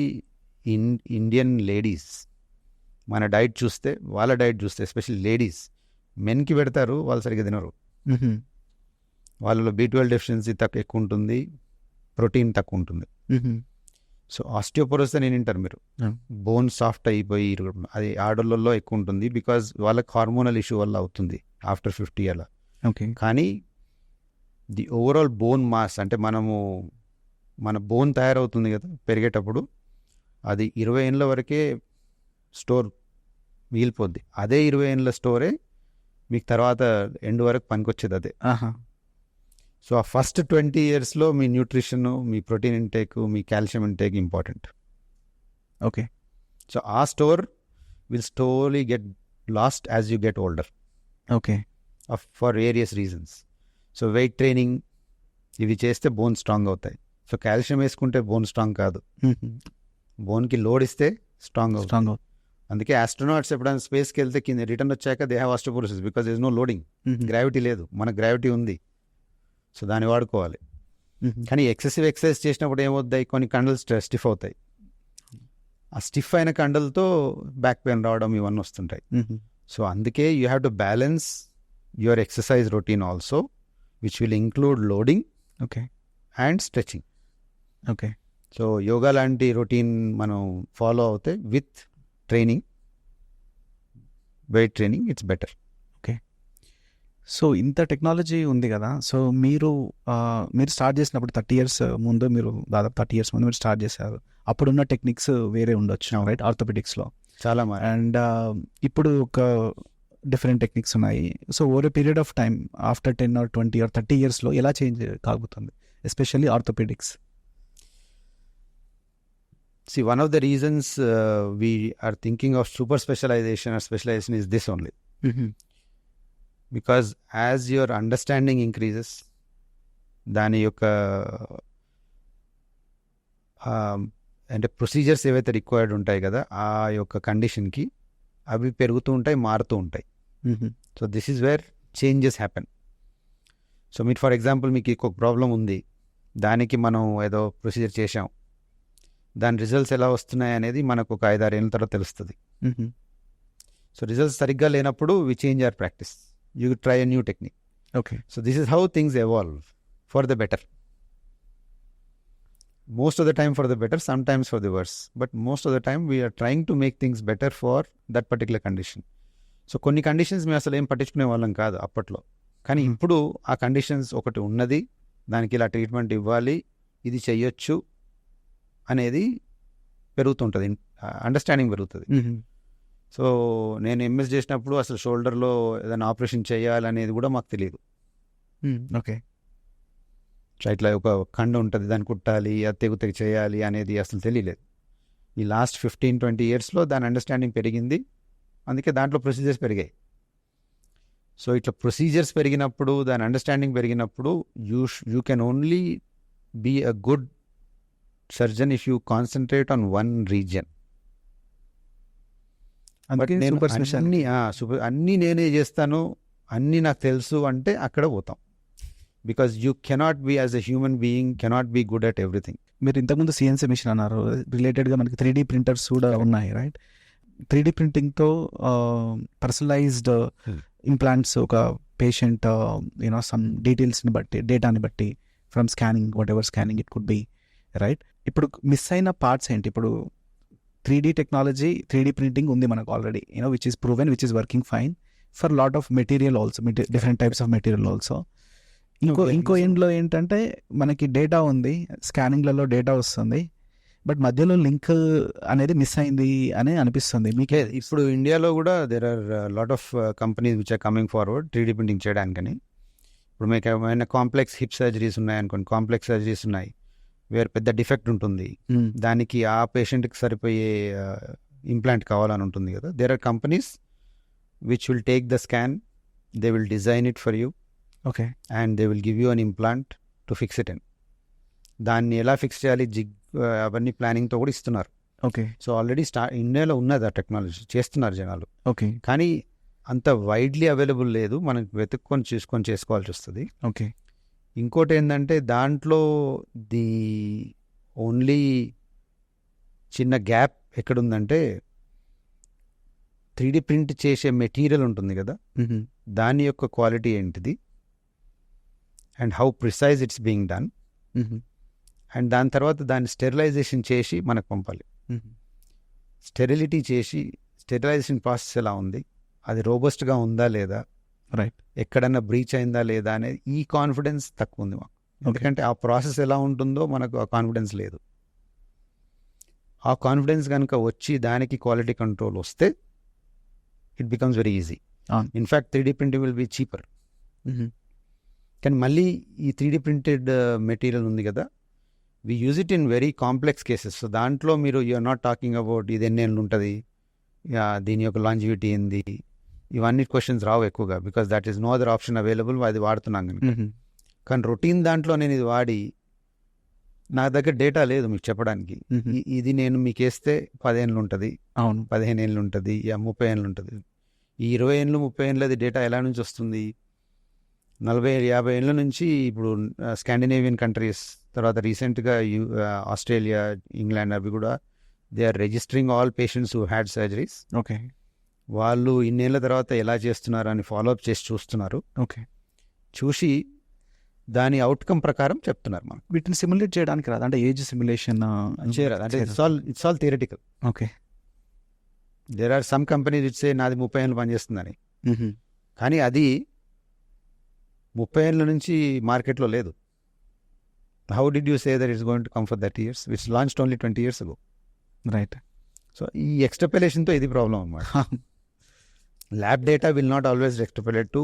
in Indian ladies. మన diet చూస్తే, వాళ్ళ డైట్ చూస్తే, ఎస్పెషల్లీ లేడీస్, మెన్కి పెడతారు, వాళ్ళు సరిగ్గా తినరు. వాళ్ళలో B12 డెఫిషియన్సీ ఎక్కువ ఉంటుంది, ప్రోటీన్ తక్కువ ఉంటుంది. సో ఆస్టియోపోరోసిస్ అని వింటారు మీరు, బోన్ సాఫ్ట్ అయిపోయి అది ఆడోళ్ళలో ఎక్కువ ఉంటుంది, బికాజ్ వాళ్ళకి హార్మోనల్ ఇష్యూ వల్ల అవుతుంది ఆఫ్టర్ 50 అలా. ఓకే. కానీ ది ఓవరాల్ బోన్ మాస్, అంటే మన బోన్ తయారవుతుంది కదా పెరిగేటప్పుడు, అది 20 ఏళ్ళ వరకే స్టోర్ మిగిలిపోద్ది. అదే 20 ఏళ్ళ స్టోరే మీకు తర్వాత ఎండ్ వరకు పనికొచ్చేది అదే. సో ఆ ఫస్ట్ 20 yearsలో మీ న్యూట్రిషన్, మీ ప్రోటీన్ ఇంటేక్, మీ calcium intake important. Okay. So ఆ store will slowly get lost as you get older. Okay. For various reasons. So weight training ఇవి చేస్తే బోన్ స్ట్రాంగ్ అవుతాయి. సో కాల్షియం వేసుకుంటే బోన్ స్ట్రాంగ్ కాదు, బోన్కి లోడ్ ఇస్తే స్ట్రాంగ్ అవుతుంది. అందుకే ఆస్ట్రోనాట్స్ ఎప్పుడైనా స్పేస్కి వెళ్తే కింద రిటర్న్ వచ్చాక they have osteoporosis, because there is no loading. Gravity లేదు, మనకు గ్రావిటీ ఉంది, సో దాన్ని వాడుకోవాలి. కానీ ఎక్సెసివ్ ఎక్సర్సైజ్ చేసినప్పుడు ఏమవుతాయి, కొన్ని కండలు స్టిఫ్ అవుతాయి. ఆ స్టిఫ్ అయిన కండలతో బ్యాక్ పెయిన్ రావడం ఇవన్నీ వస్తుంటాయి. సో అందుకే you have to balance your exercise routine also, which will include loading and stretching. Okay. So yoga లాంటి రొటీన్ మనం ఫాలో అవుతే with training, weight training, it's better. Okay. So ఇంత టెక్నాలజీ ఉంది కదా, సో మీరు స్టార్ట్ చేసినప్పుడు 30 years ముందు, మీరు దాదాపు 30 years ముందు మీరు స్టార్ట్ చేశారు, అప్పుడున్న టెక్నిక్స్ వేరే ఉండొచ్చు, రైట్? ఆర్థోపెడిక్స్లో చాలా. అండ్ ఇప్పుడు ఒక డిఫరెంట్ టెక్నిక్స్ ఉన్నాయి. So over a period of time after 10 or 20 or 30 yearsలో ఎలా చేంజ్ కాగుతుంది, especially orthopaedics? See, one of the reasons we are thinking of super specialization or specialization is this only. Because as your understanding increases, దాని యొక్క అంటే procedures ఏవైతే required ఉంటాయి కదా ఆ యొక్క కండిషన్కి, అవి పెరుగుతూ ఉంటాయి, మారుతూ ఉంటాయి. So this is wear changes happen. So మీరు ఫర్ ఎగ్జాంపుల్ మీకు ఒక ప్రాబ్లం ఉంది, దానికి మనం ఏదో ప్రొసీజర్ చేసాం, దాని రిజల్ట్స్ ఎలా వస్తున్నాయి అనేది మనకు ఒక 5-6 ఏళ్ళ తర్వాత తెలుస్తుంది. సో రిజల్ట్స్ సరిగ్గా లేనప్పుడు we change our practice, you try a new technique. Okay. So this is how things evolve for the better. Most of the time for the better, some times for the worse, but most of the time we are trying to make things better for that particular condition. So కొన్ని conditions మేము అసలు ఏం పట్టించుకునే వాళ్ళం కాదు అప్పట్లో, కానీ ఇప్పుడు ఆ కండిషన్స్ ఒకటి ఉన్నది, దానికి ఇలా ట్రీట్మెంట్ ఇవ్వాలి, ఇది చెయ్యొచ్చు అనేది పెరుగుతుంటుంది, అండర్స్టాండింగ్ పెరుగుతుంది. సో నేను ఎంఎస్ చేసినప్పుడు అసలు షోల్డర్లో ఏదైనా ఆపరేషన్ చేయాలనేది కూడా మాకు తెలియదు. ఓకే. సో ఇట్లా ఒక కండ ఉంటుంది, దాన్ని కుట్టాలి, అది తెగి చేయాలి అనేది అసలు తెలియలేదు. ఈ లాస్ట్ 15-20 yearsలో దాని అండర్స్టాండింగ్ పెరిగింది, అందుకే దాంట్లో ప్రొసీజర్స్ పెరిగాయి. సో ఇట్లా ప్రొసీజర్స్ పెరిగినప్పుడు, దాని అండర్స్టాండింగ్ పెరిగినప్పుడు you can only be a good surgeon if you concentrate on one region. అన్నీ నేనే చేస్తాను, అన్నీ నాకు తెలుసు అంటే అక్కడ పోతాం. Because you cannot be as a human being cannot be good at everything. మీరు ఇంతకుముందు CNC మిషన్ అన్నారు, రిలేటెడ్గా మనకి 3D printers కూడా ఉన్నాయి, రైట్? 3D printingతో పర్సనలైజ్డ్ ఇంప్లాంట్స్ ఒక పేషెంట్ సమ్ డీటెయిల్స్ని బట్టి, డేటాని బట్టి, from scanning, what ever scanning it could be, right? ఇప్పుడు మిస్ అయిన పార్ట్స్ ఏంటి? ఇప్పుడు 3D టెక్నాలజీ, 3D ప్రింటింగ్ ఉంది మనకు already, which is proven, which is working fine for lot of material also, different types of material also. ఇంకో ఎండ్లో ఏంటంటే మనకి డేటా ఉంది, స్కానింగ్లలో డేటా వస్తుంది, బట్ మధ్యలో లింక్ అనేది మిస్ అయింది అని అనిపిస్తుంది మీకే. ఇప్పుడు ఇండియాలో కూడా there are lot of companies which are coming forward 3D printing చేయడానికని. ఇప్పుడు మీకు ఏమైనా కాంప్లెక్స్ హిప్ సర్జరీస్ ఉన్నాయి అనుకోండి, కాంప్లెక్స్ సర్జరీస్ ఉన్నాయి వేరే పెద్ద డిఫెక్ట్ ఉంటుంది, దానికి ఆ పేషెంట్కి సరిపోయే ఇంప్లాంట్ కావాలని ఉంటుంది కదా. There are companies which will take the scan, they will design it for you, okay, and they will give you an implant to fix it in. దాన్ని ఎలా ఫిక్స్ చేయాలి, అవన్నీ ప్లానింగ్తో కూడా ఇస్తున్నారు. ఓకే, సో ఆల్రెడీ ఇండియాలో ఉన్నది ఆ టెక్నాలజీ, చేస్తున్నారు జనాలు. ఓకే, కానీ అంత వైడ్లీ అవైలబుల్ లేదు, మనకు వెతుక్కొని చూసుకొని చేసుకోవాల్సి వస్తుంది. ఓకే. ఇంకోటి ఏంటంటే దాంట్లో ది ఓన్లీ చిన్న గ్యాప్ ఎక్కడుందంటే 3D ప్రింట్ చేసే మెటీరియల్ ఉంటుంది కదా, దాని యొక్క క్వాలిటీ ఏంటిది and how precise it's being done, and దాని తర్వాత దాన్ని స్టెరిలైజేషన్ చేసి మనకు పంపాలి. స్టెరిలిటీ చేసి స్టెరిలైజేషన్ ప్రాసెస్ ఎలా ఉంది, అది రోబస్ట్గా ఉందా లేదా, రైట్, ఎక్కడన్నా బ్రీచ్ అయిందా లేదా అనేది ఈ కాన్ఫిడెన్స్ తక్కువ ఉంది మాకు. ఎందుకంటే ఆ ప్రాసెస్ ఎలా ఉంటుందో మనకు ఆ కాన్ఫిడెన్స్ లేదు. ఆ కాన్ఫిడెన్స్ కనుక వచ్చి దానికి క్వాలిటీ కంట్రోల్ వస్తే it becomes very easy. In fact 3D printing will be cheaper. కానీ మళ్ళీ ఈ 3D ప్రింటెడ్ మెటీరియల్ ఉంది కదా, we use it in very complex cases. So దాంట్లో మీరు యూఆర్ నాట్ టాకింగ్ అబౌట్ ఇది ఎన్నేళ్ళు ఉంటుంది, దీని యొక్క లాంజివిటీ ఏంది, ఇవన్నీ క్వశ్చన్స్ రావు ఎక్కువగా, because that is no other option available, అది వాడుతున్నాం కనుక. కానీ రొటీన్ దాంట్లో నేను ఇది వాడి నా దగ్గర డేటా లేదు మీకు చెప్పడానికి, ఇది నేను మీకు వేస్తే 10 ఏళ్ళు ఉంటుంది, అవును, 15 ఏళ్ళు ఉంటుంది, 30 ఏళ్ళు ఉంటుంది. ఈ 20 ఏళ్ళు 30 ఏళ్ళది డేటా ఎలా నుంచి వస్తుంది? 40-50 ఏళ్ళ నుంచి ఇప్పుడు స్కాండినేవియన్ కంట్రీస్, తర్వాత రీసెంట్గా ఆస్ట్రేలియా, ఇంగ్లాండ్, అవి కూడా they are registering all patients who had surgeries. Okay, వాళ్ళు ఇన్నేళ్ల తర్వాత ఎలా చేస్తున్నారు అని ఫాలోఅప్ చేసి చూస్తున్నారు. ఓకే, చూసి దాని అవుట్కమ్ ప్రకారం చెప్తున్నారు మనకు. వీటిని సిమ్యులేట్ చేయడానికి రాదు, అంటే ఏజ్ సిమ్యులేషన్ చేయరాదు, అంటే it's all theoretical. Okay, there are some companies ఇట్సే నాది 30 ఏళ్ళు పనిచేస్తుందని, కానీ అది 30 ఏళ్ళ నుంచి మార్కెట్లో లేదు. How did you say that it's going to come for 30 years? It's launched only 20 years ago. Right. So ఈ ఎక్స్ట్రపలేషన్తో ఇది ప్రాబ్లం అన్నమాట. Lab data will not always extrapolate to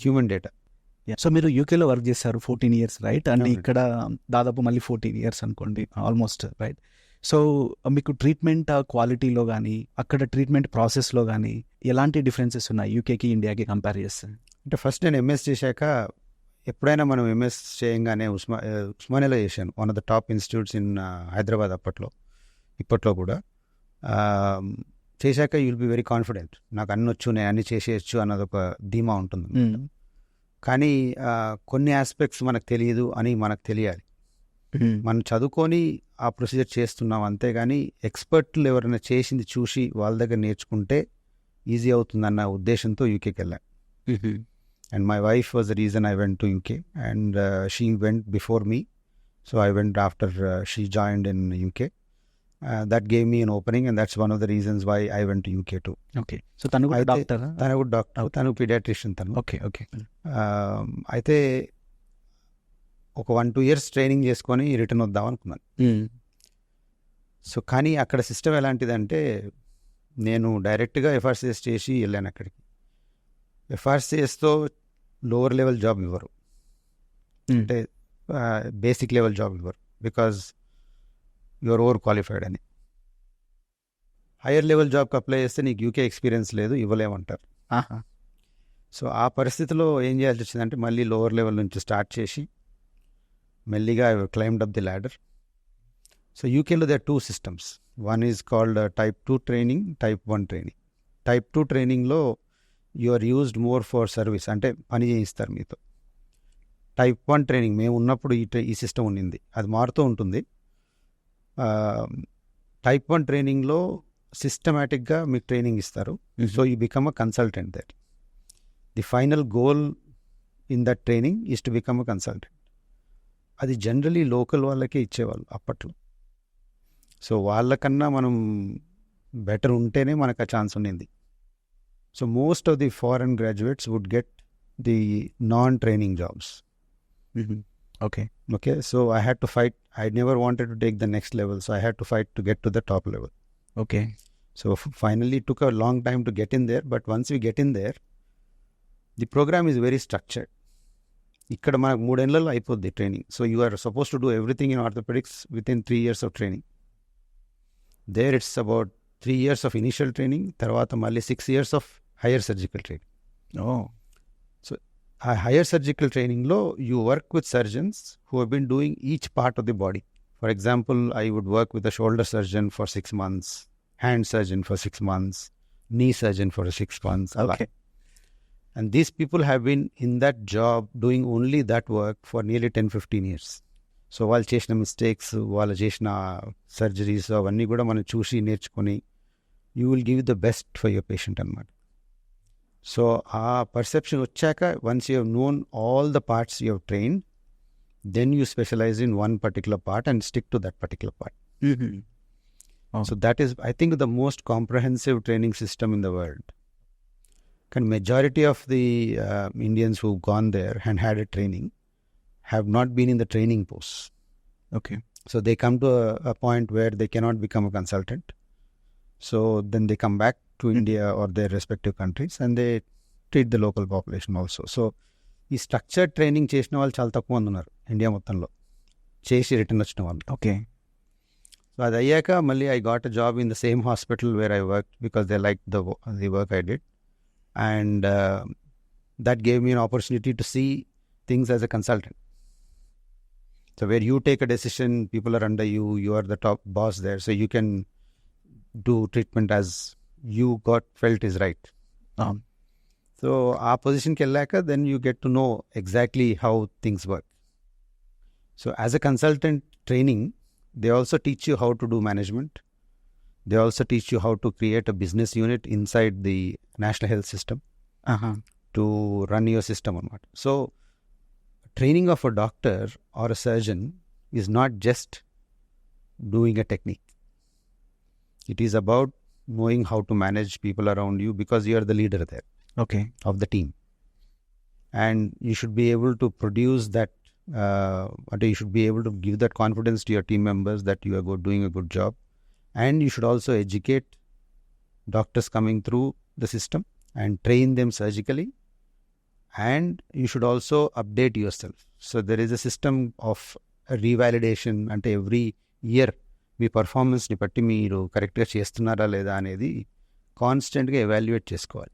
human data. So మీరు యూకేలో వర్క్ చేశారు 14 years, రైట్? అండ్ ఇక్కడ దాదాపు మళ్ళీ 14 years అనుకోండి ఆల్మోస్ట్, రైట్? సో మీకు ట్రీట్మెంట్ క్వాలిటీలో కానీ అక్కడ ట్రీట్మెంట్ ప్రాసెస్లో కానీ ఎలాంటి డిఫరెన్సెస్ ఉన్నాయి యూకేకి ఇండియాకి కంపేర్ చేస్తే? అంటే ఫస్ట్ నేను ఎంఎస్ చేశాక, ఎప్పుడైనా మనం ఎంఎస్ చేయంగానే ఉస్మానియాలో చేశాను, one of the top institutes in Hyderabad అప్పట్లో, ఇప్పట్లో కూడా. చేశాక you will be very confident, నాకు అన్ని వచ్చు, నేను అన్ని చేసేయచ్చు అన్నది ఒక ధీమా ఉంటుంది. కానీ కొన్ని ఆస్పెక్ట్స్ మనకు తెలియదు అని మనకు తెలియాలి. మనం చదువుకొని ఆ ప్రొసీజర్ చేస్తున్నాం అంతేగాని ఎక్స్పర్ట్లు ఎవరైనా చేసింది చూసి వాళ్ళ దగ్గర నేర్చుకుంటే ఈజీ అవుతుందన్న ఉద్దేశంతో యూకేకి వెళ్ళాను. And my wife was the reason I went to UK, and she went before me, so I went after she joined in UK. That gave me an opening, and that's one of the reasons why I went to UK too. Okay. So tanu kuda doctor? Tanu kuda doctor, tanu pediatrician tanu. Okay, okay. అయితే ఒక 1-2 years training చేసుకొని return వద్దాం అనుకున్నాను. So కానీ అక్కడ system ఎలాంటిదంటే, నేను డైరెక్ట్గా FRCS చేసి వెళ్ళాను అక్కడికి. FRCSతో లోవర్ లెవెల్ జాబ్ ఇవ్వరు, అంటే బేసిక్ లెవెల్ జాబ్ ఇవ్వరు, బికాజ్ యువర్ ఓవర్ క్వాలిఫైడ్ అని. హయ్యర్ లెవెల్ జాబ్కి అప్లై చేస్తే నీకు యూకే ఎక్స్పీరియన్స్ లేదు, ఇవ్వలేమంటారు. సో ఆ పరిస్థితిలో ఏం చేయాల్సి వచ్చిందంటే, మళ్ళీ లోవర్ లెవెల్ నుంచి స్టార్ట్ చేసి మెల్లిగా I climbed up the ladder. So యూకేలో they are 2 systems. One is called Type 2 training, Type 1 training. Type 2 ట్రైనింగ్లో you are used more for service, అంటే పని చేయిస్తారు మీతో. Type 1 ట్రైనింగ్ మేము ఉన్నప్పుడు ఈ సిస్టమ్ ఉండింది, అది మారుతూ ఉంటుంది. Type 1 ట్రైనింగ్లో సిస్టమేటిక్గా మీకు ట్రైనింగ్ ఇస్తారు. So you become a consultant that. The final goal in that training is to become a consultant. అది జనరలీ లోకల్ వాళ్ళకే ఇచ్చేవాళ్ళు అప్పట్లో. సో వాళ్ళకన్నా మనం బెటర్ ఉంటేనే మనకు ఆ ఛాన్స్ ఉండింది. So most of the foreign graduates would get the non-training jobs. Okay. Okay, so I had to fight. I never wanted to take the next level, so I had to fight to get to the top level. Okay. So finally it took a long time to get in there, but once we get in there, the program is very structured. ఇక్కడ మనకు 3 ఏళ్లలో అయిపోద్ది training. So you are suppose to do everything in orthopaedics with in 3 years of training. There it's about 3 years of initial training, తర్వాత మళ్ళీ 6 years of higher surgical training. ఓ. ఆ higher surgical training లో you work with surgeons who have been doing each part of the body. For example, I would work with a shoulder surgeon for 6 months, hand surgeon for 6 months, knee surgeon for 6 months. Okay. And these people have been in that job doing only that work for nearly 10-15 years. So వాళ్ళు చేసిన mistakes, వాళ్ళు చేసిన surgeries అవన్నీ కూడా మనం చూసి నేర్చుకొని you will give the best for your patient అనమాట. సో ఆ పర్సెప్షన్ వచ్చాక once you have known all the parts you have trained, then you specialise in one particular part and stick to that particular part. So that is I think the most comprehensive training system in the world. కానీ majority of the Indians who gone there and had a training have not been in the training posts. Okay. So they come to a point where they cannot become a consultant. So then they come back to India or their respective countries and they treat the local population also. So ఈ structured training చేసిన వాళ్ళు చాలా తక్కువ మంది ఉన్నారు India మొత్తంలో, చేసి return వచ్చిన వాళ్ళు. ఓకే. సో అది అయ్యాక మళ్ళీ I got a job in the same hospital where I work because they like the work I did, and that gave me an opportunity to see things as a consultant. So where you take a decision, people are under you, you are the top boss there, so you can do treatment as you felt is right. So our position ke ellaka, then you get to know exactly how things work. So as a consultant training, they also teach you how to do management. They also teach you how to create a business unit inside the national health system to run your system or not. So training of a doctor or a surgeon is not just doing a technique. It is about knowing how to manage people around you because you are the leader there. Okay. Of the team. And you should be able to produce that, you should be able to give that confidence to your team members that you are doing a good job. And you should also educate doctors coming through the system and train them surgically. And you should also update yourself. So there is a system of revalidation, అంటే every year మీ పర్ఫార్మెన్స్ని బట్టి మీరు కరెక్ట్గా చేస్తున్నారా లేదా అనేది కాన్స్టెంట్గా evaluate చేసుకోవాలి.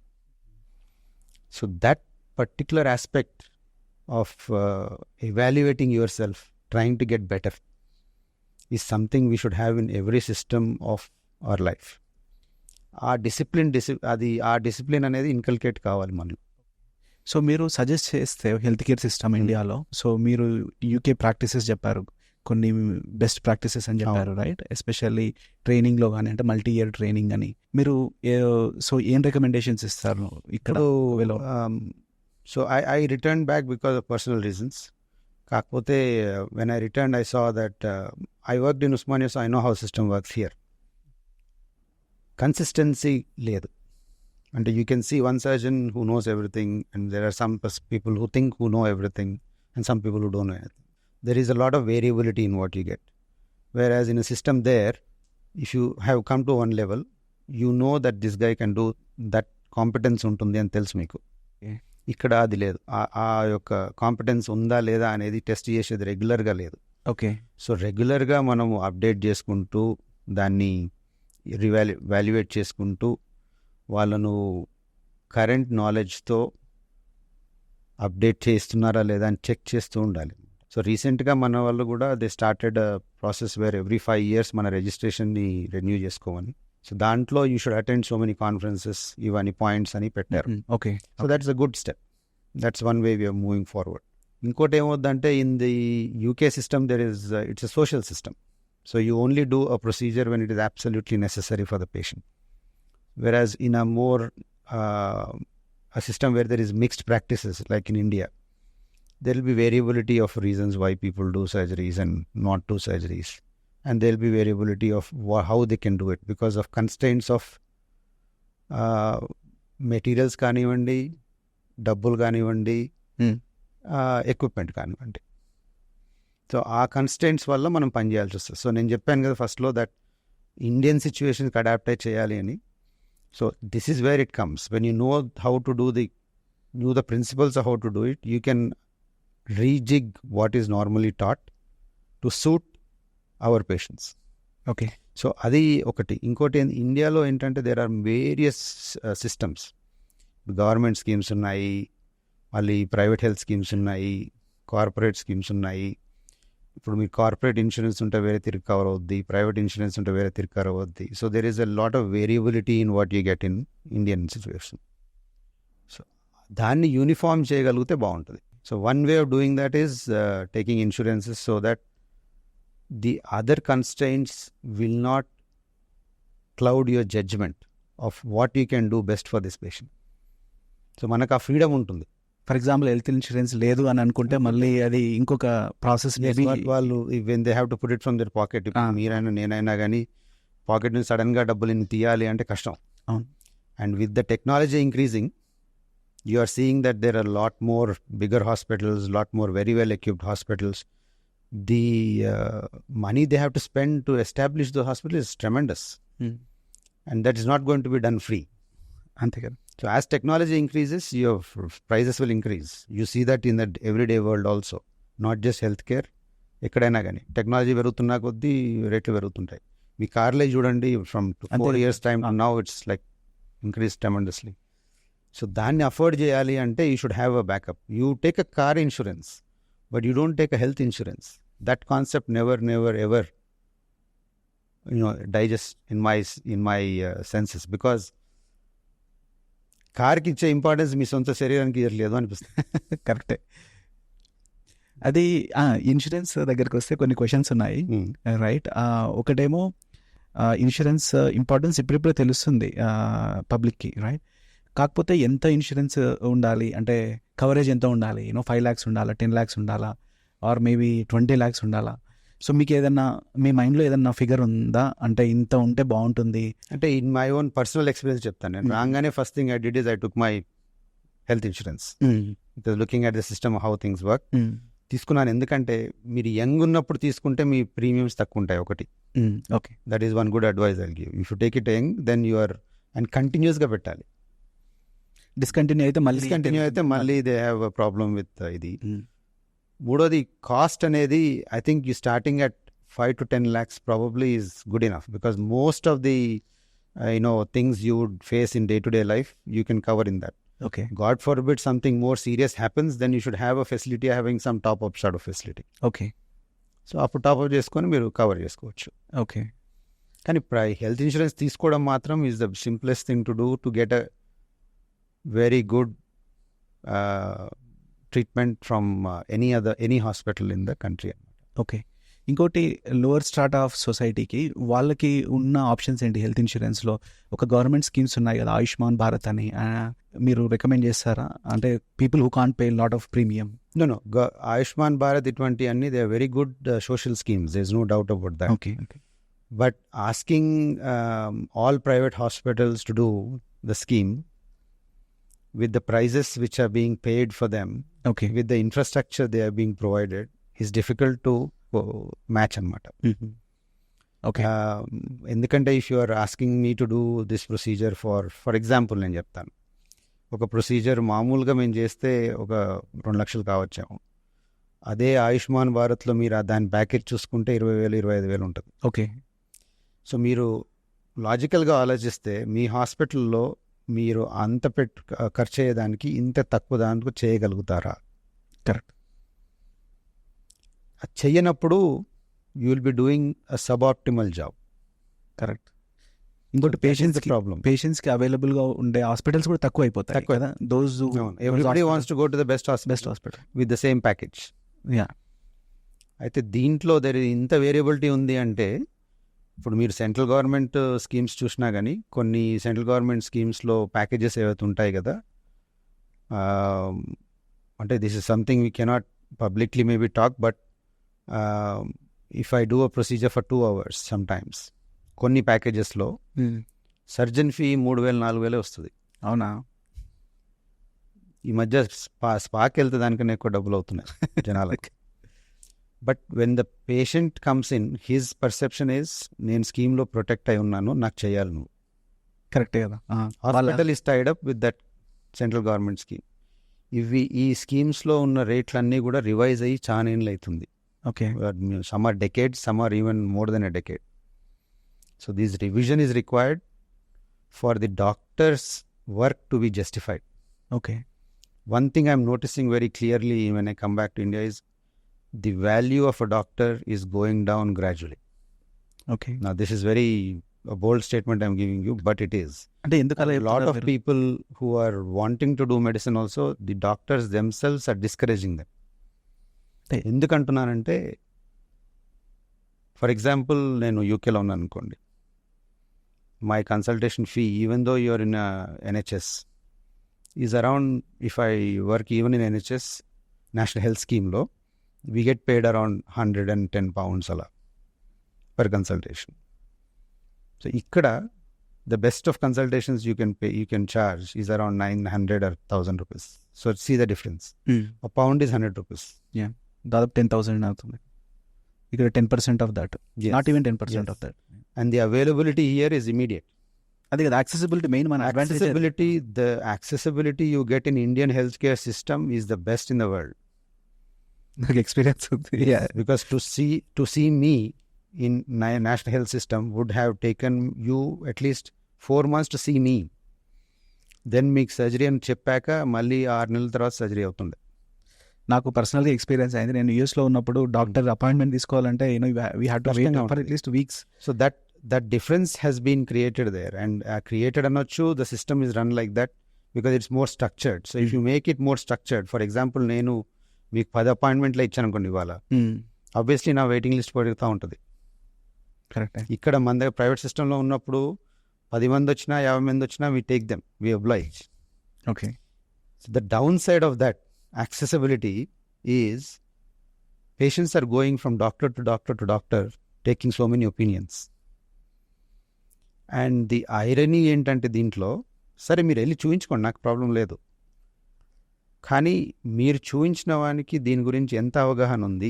So that particular aspect of evaluating your self, trying to get better, is something we should have in every system of our life. ఆ డిసిప్లిన్ అనేది ఇన్కల్కేట్ కావాలి మనలో. సో మీరు సజెస్ట్ చేస్తే హెల్త్ కేర్ సిస్టమ్ ఇండియాలో, so మీరు UK practices చెప్పారు, కొన్ని బెస్ట్ ప్రాక్టీసెస్ అని చెప్పారు, రైట్? ఎస్పెషల్లీ ట్రైనింగ్లో కానీ, అంటే మల్టీ ఇయర్ ట్రైనింగ్ అని మీరు సో ఏం రికమెండేషన్స్ ఇస్తారు ఇక్కడ? So I return back because of personal reasons. కాకపోతే when I return I saw that I worked in Osmania, so I know how system works here. Consistency లేదు. And you can see one surgeon who knows everything, and there are some people who think who know everything, and some people who don't know anything. There is a lot of variability in what you get. Whereas in a system there, if you have come to one level, you know that this guy can do that, competence ఉంటుంది అని తెలుసు మీకు. ఇక్కడ అది లేదు. ఆ యొక్క competence ఉందా లేదా అనేది టెస్ట్ చేసేది రెగ్యులర్గా లేదు. ఓకే. సో రెగ్యులర్గా మనము అప్డేట్ చేసుకుంటూ దాన్ని వాల్యుయేట్ చేసుకుంటూ వాళ్ళను కరెంట్ నాలెడ్జ్తో అప్డేట్ చేస్తున్నారా లేదా అని చెక్ చేస్తూ ఉండాలి. సో రీసెంట్గా మన వాళ్ళు కూడా they started process where every 5 years మన రిజిస్ట్రేషన్ని రెన్యూ చేసుకోమని. సో దాంట్లో you should attend so many conferences, ఇవన్నీ పాయింట్స్ అని పెట్టారు. Okay. So that's a good step. That's one way we're moving forward. ఇంకోటి ఏమవుద్దంటే in the UK system there is it's a social system. So you only do a procedure when it is absolutely necessary for the patient. Whereas in a more a system where there is mixed practices like in India, there will be variability of reasons why people do surgeries and not do surgeries, and there will be variability of how they can do it because of constraints of materials kanivandi, డబ్బులు కానివ్వండి, Hmm. Equipment కానివ్వండి. So ఆ constants వల్ల మనం పనిచేయాల్సి వస్తుంది. So నేను చెప్పాను కదా ఫస్ట్లో దట్ ఇండియన్ సిచ్యువేషన్కి అడాప్ట్ అయి చేయాలి అని. So this is where it comes. When you know how to do the principles how to do it, you can rejig what is normally taught to suit our patients. Okay. So అది ఒకటి. ఇంకోటి ఇండియాలో ఏంటంటే there are various systems. Government schemes ఉన్నాయి, మళ్ళీ private health schemes ఉన్నాయి, corporate schemes ఉన్నాయి. ఇప్పుడు మీకు కార్పొరేట్ ఇన్సూరెన్స్ ఉంటే వేరే తిరిగి కవర్ అవుద్ది, ప్రైవేట్ ఇన్సూరెన్స్ ఉంటే వేరే తిరిగి కవర్ అవుద్ది. So there is a lot of variability in what you get in Indian situation. So దాన్ని యూనిఫామ్ చేయగలిగితే బాగుంటుంది. So one way of doing that is taking insurances so that the other constraints will not cloud your judgment of what you can do best for this patient. So మనకు ఆ freedom ఉంటుంది. For example health insurance లేదు అని అనుకుంటే మళ్ళీ అది ఇంకొక process. వాళ్ళు when they have to put it from their pocket. మీరైనా నేనైనా కానీ పాకెట్ నుంచి సడన్గా డబ్బులు ఇన్ని తీయాలి అంటే కష్టం. And with the technology increasing, you are seeing that there are lot more bigger hospitals, lot more very well equipped hospitals. The money they have to spend to establish the hospital is tremendous. And that is not going to be done free. అంతే కదా. So as technology increases, your prices will increase. You see that in the everyday world also, not just healthcare. ఎక్కడైనా కానీ technology పెరుగుతున్నా కొద్దీ రేట్లు పెరుగుతుంటాయి. మీ కార్లే చూడండి, from 4 years time to now it's like increased tremendously. So దాన్ని afford చేయాలి అంటే you should have a backup. You take a car insurance, but you don't take a health insurance. That concept never ever digest in my senses, because కార్కి ఇచ్చే importance మీ సొంత శరీరానికి ఇవ్వలేదు అనిపిస్తుంది. కరెక్టే. అది ఇన్సూరెన్స్ దగ్గరికి వస్తే కొన్ని క్వశ్చన్స్ ఉన్నాయి, రైట్? ఒకటేమో ఇన్సూరెన్స్ ఇంపార్టెన్స్ ఇప్పుడిప్పుడే తెలుస్తుంది పబ్లిక్కి, రైట్? కాకపోతే ఎంత ఇన్సూరెన్స్ ఉండాలి అంటే కవరేజ్ ఎంత ఉండాలి? 5 lakhs ఉండాలా, 10 lakhs ఉండాలా, ఆర్ మేబీ 20 lakhs ఉండాలా? సో మీకు ఏదన్నా మీ మైండ్లో ఏదన్నా ఫిగర్ ఉందా అంటే ఇంత ఉంటే బాగుంటుంది అంటే? In my own personal experience చెప్తాను నేను. రాగానే first thing I did is I took my health insurance, looking at the system how things work. తీసుకున్నాను. ఎందుకంటే మీరు యంగ్ ఉన్నప్పుడు తీసుకుంటే మీ ప్రీమియమ్స్ తక్కువ ఉంటాయి ఒకటి. Okay, that is one good advice I give. If you take it young then you are, and కంటిన్యూస్గా పెట్టాలి. డిస్కంటిన్యూ అయితే మళ్ళీ they have a problem with ఇది. మూడోది కాస్ట్ అనేది, I think you starting at 5 to 10 lakhs probably is good enough, because most of the things you would face in day to day life you can cover in that. Okay, God forbid something more serious happens, then you should have a facility having some top up sort of facility. Okay, so అప్పుడు top up చేసుకొని మీరు cover చేసుకోవచ్చు. Okay. కానీ health insurance తీసుకోవడం మాత్రం is the simplest thing to do to get a very good treatment from any hospital in the country. Okay. ఇంకోటి lower strata of సొసైటీకి వాళ్ళకి ఉన్న ఆప్షన్స్ ఏంటి హెల్త్ ఇన్సూరెన్స్లో? ఒక గవర్నమెంట్ స్కీమ్స్ ఉన్నాయి కదా, ఆయుష్మాన్ భారత్ అని, మీరు రికమెండ్ చేస్తారా? అంటే people who can't pay lot of premium. No, Ayushman Bharat ఇటువంటి అన్ని they are very good social schemes, there is no doubt about that. Okay, but asking all private hospitals to do the scheme with the prices which are being paid for them, okay, with the infrastructure they are being provided, is difficult to match anamata. Okay. Endukante if you are asking me to do this procedure for example నేను చెప్తాను, ఒక procedure మామూలుగా మేము చేస్తే ఒక 2 లక్షలు కావచ్చేమో. అదే ఆయుష్మాన్ భారత్లో మీరు దాని ప్యాకేజ్ చూసుకుంటే 20,000 25,000 ఉంటుంది. ఓకే. సో మీరు లాజికల్గా ఆలోచిస్తే మీ హాస్పిటల్లో మీరు అంత ఖర్చు అయ్యేదానికి ఇంత తక్కువ దాంట్లో చేయగలుగుతారా? కరెక్ట్. అది చెయ్యనప్పుడు you will be doing a suboptimal job. Correct. ఇంకోటి పేషెంట్స్కి అవైలబుల్గా ఉండే హాస్పిటల్స్ కూడా తక్కువ అయిపోతాయి కదా. Everybody wants to go to the best hospital with the same package. అయితే దీంట్లో ఇంత వేరియబిలిటీ ఉంది అంటే, ఇప్పుడు మీరు సెంట్రల్ గవర్నమెంట్ స్కీమ్స్ చూసినా కానీ కొన్ని సెంట్రల్ గవర్నమెంట్ స్కీమ్స్లో ప్యాకేజెస్ ఏవైతే ఉంటాయి కదా, అంటే this is something we cannot publicly maybe talk, but if I do a procedure for 2 hours some times కొన్ని ప్యాకేజెస్లో సర్జన్ ఫీ 3,000 4,000 వస్తుంది. అవునా? ఈ మధ్య స్పాకి వెళ్తే దానికన్నా ఎక్కువ డబ్బులు అవుతున్నాయి జనాలకి. But when the patient comes in, his perception is నేను స్కీమ్లో ప్రొటెక్ట్ అయి ఉన్నాను, నాకు చేయాలి నువ్వు. కరెక్టే కదా. Hospital is tied up with that central government scheme. ఈ స్కీమ్స్లో ఉన్న రేట్లన్నీ కూడా రివైజ్ అయ్యి చాలా ఏళ్ళు అవుతుంది. Okay. Some are decade, some are even more then a decade. So this revision is required for the doctors work to be justified. Okay. One thing I'm noticing very clearly when I come back to India is the value of a doctor is going down gradually. Okay. Now this is very a bold statement I'm giving you, but it is. అంటే ఎందుకలా A lot of people who are wanting to do medicine also, the doctors themselves are discouraging them. ఎందుకంటున్నానంటే, for example నేను యూకేలో ఉన్నాను అనుకోండి, my consultation fee even though you're in NHS is around, if I work even in NHS, National Health Scheme lo, we get paid around £110 ala per consultation. So ikkada the best of consultations you can pay, you can charge is around 900 or 1000 rupees. So see the difference. A pound is 100 rupees. Yeah, దాదాపు 10,000 అవుతుంది. ఇక్కడ 10% of that. Yes. Not even 10% Yes. of that. And the availability here is immediate. అది కదా accessibility main మన advantage. The accessibility you get in Indian healthcare system is the best in the world. నాకు experience ఉంది. Yeah, because to see me in national health system would have taken you at least 4 months to see me. Then మీకు surgery అని చెప్పాక మళ్ళీ 6 నెలల తర్వాత surgery అవుతుండే. నాకు పర్సనల్గా ఎక్స్పీరియన్స్ అయింది. నేను యూఎస్లో ఉన్నప్పుడు డాక్టర్ అపాయింట్మెంట్ తీసుకోవాలంటే we had to wait for at least weeks. So that difference has been created there, and created అనొచ్చు. The system is run like that because it's more structured. So if you make it more structured, for example, నేను మీకు 10 అపాయింట్మెంట్లు ఇచ్చాను అనుకోండి ఇవాళ, obviously నా waiting list పెరుగుతూ ఉంటుంది. Correct. ఇక్కడ మన దగ్గర ప్రైవేట్ సిస్టంలో ఉన్నప్పుడు 10 మంది వచ్చినా 50 మంది వచ్చినా we take them, we oblige. Okay. So the downside of that accessibility is patients are going from doctor to doctor to doctor, taking so many opinions. And the irony ఏంటంటే దీంట్లో, సరే మీరు వెళ్ళి చూయించుకోండి, నాకు ప్రాబ్లం లేదు, కానీ మీరు చూయించిన వానికి దీని గురించి ఎంత అవగాహన ఉంది,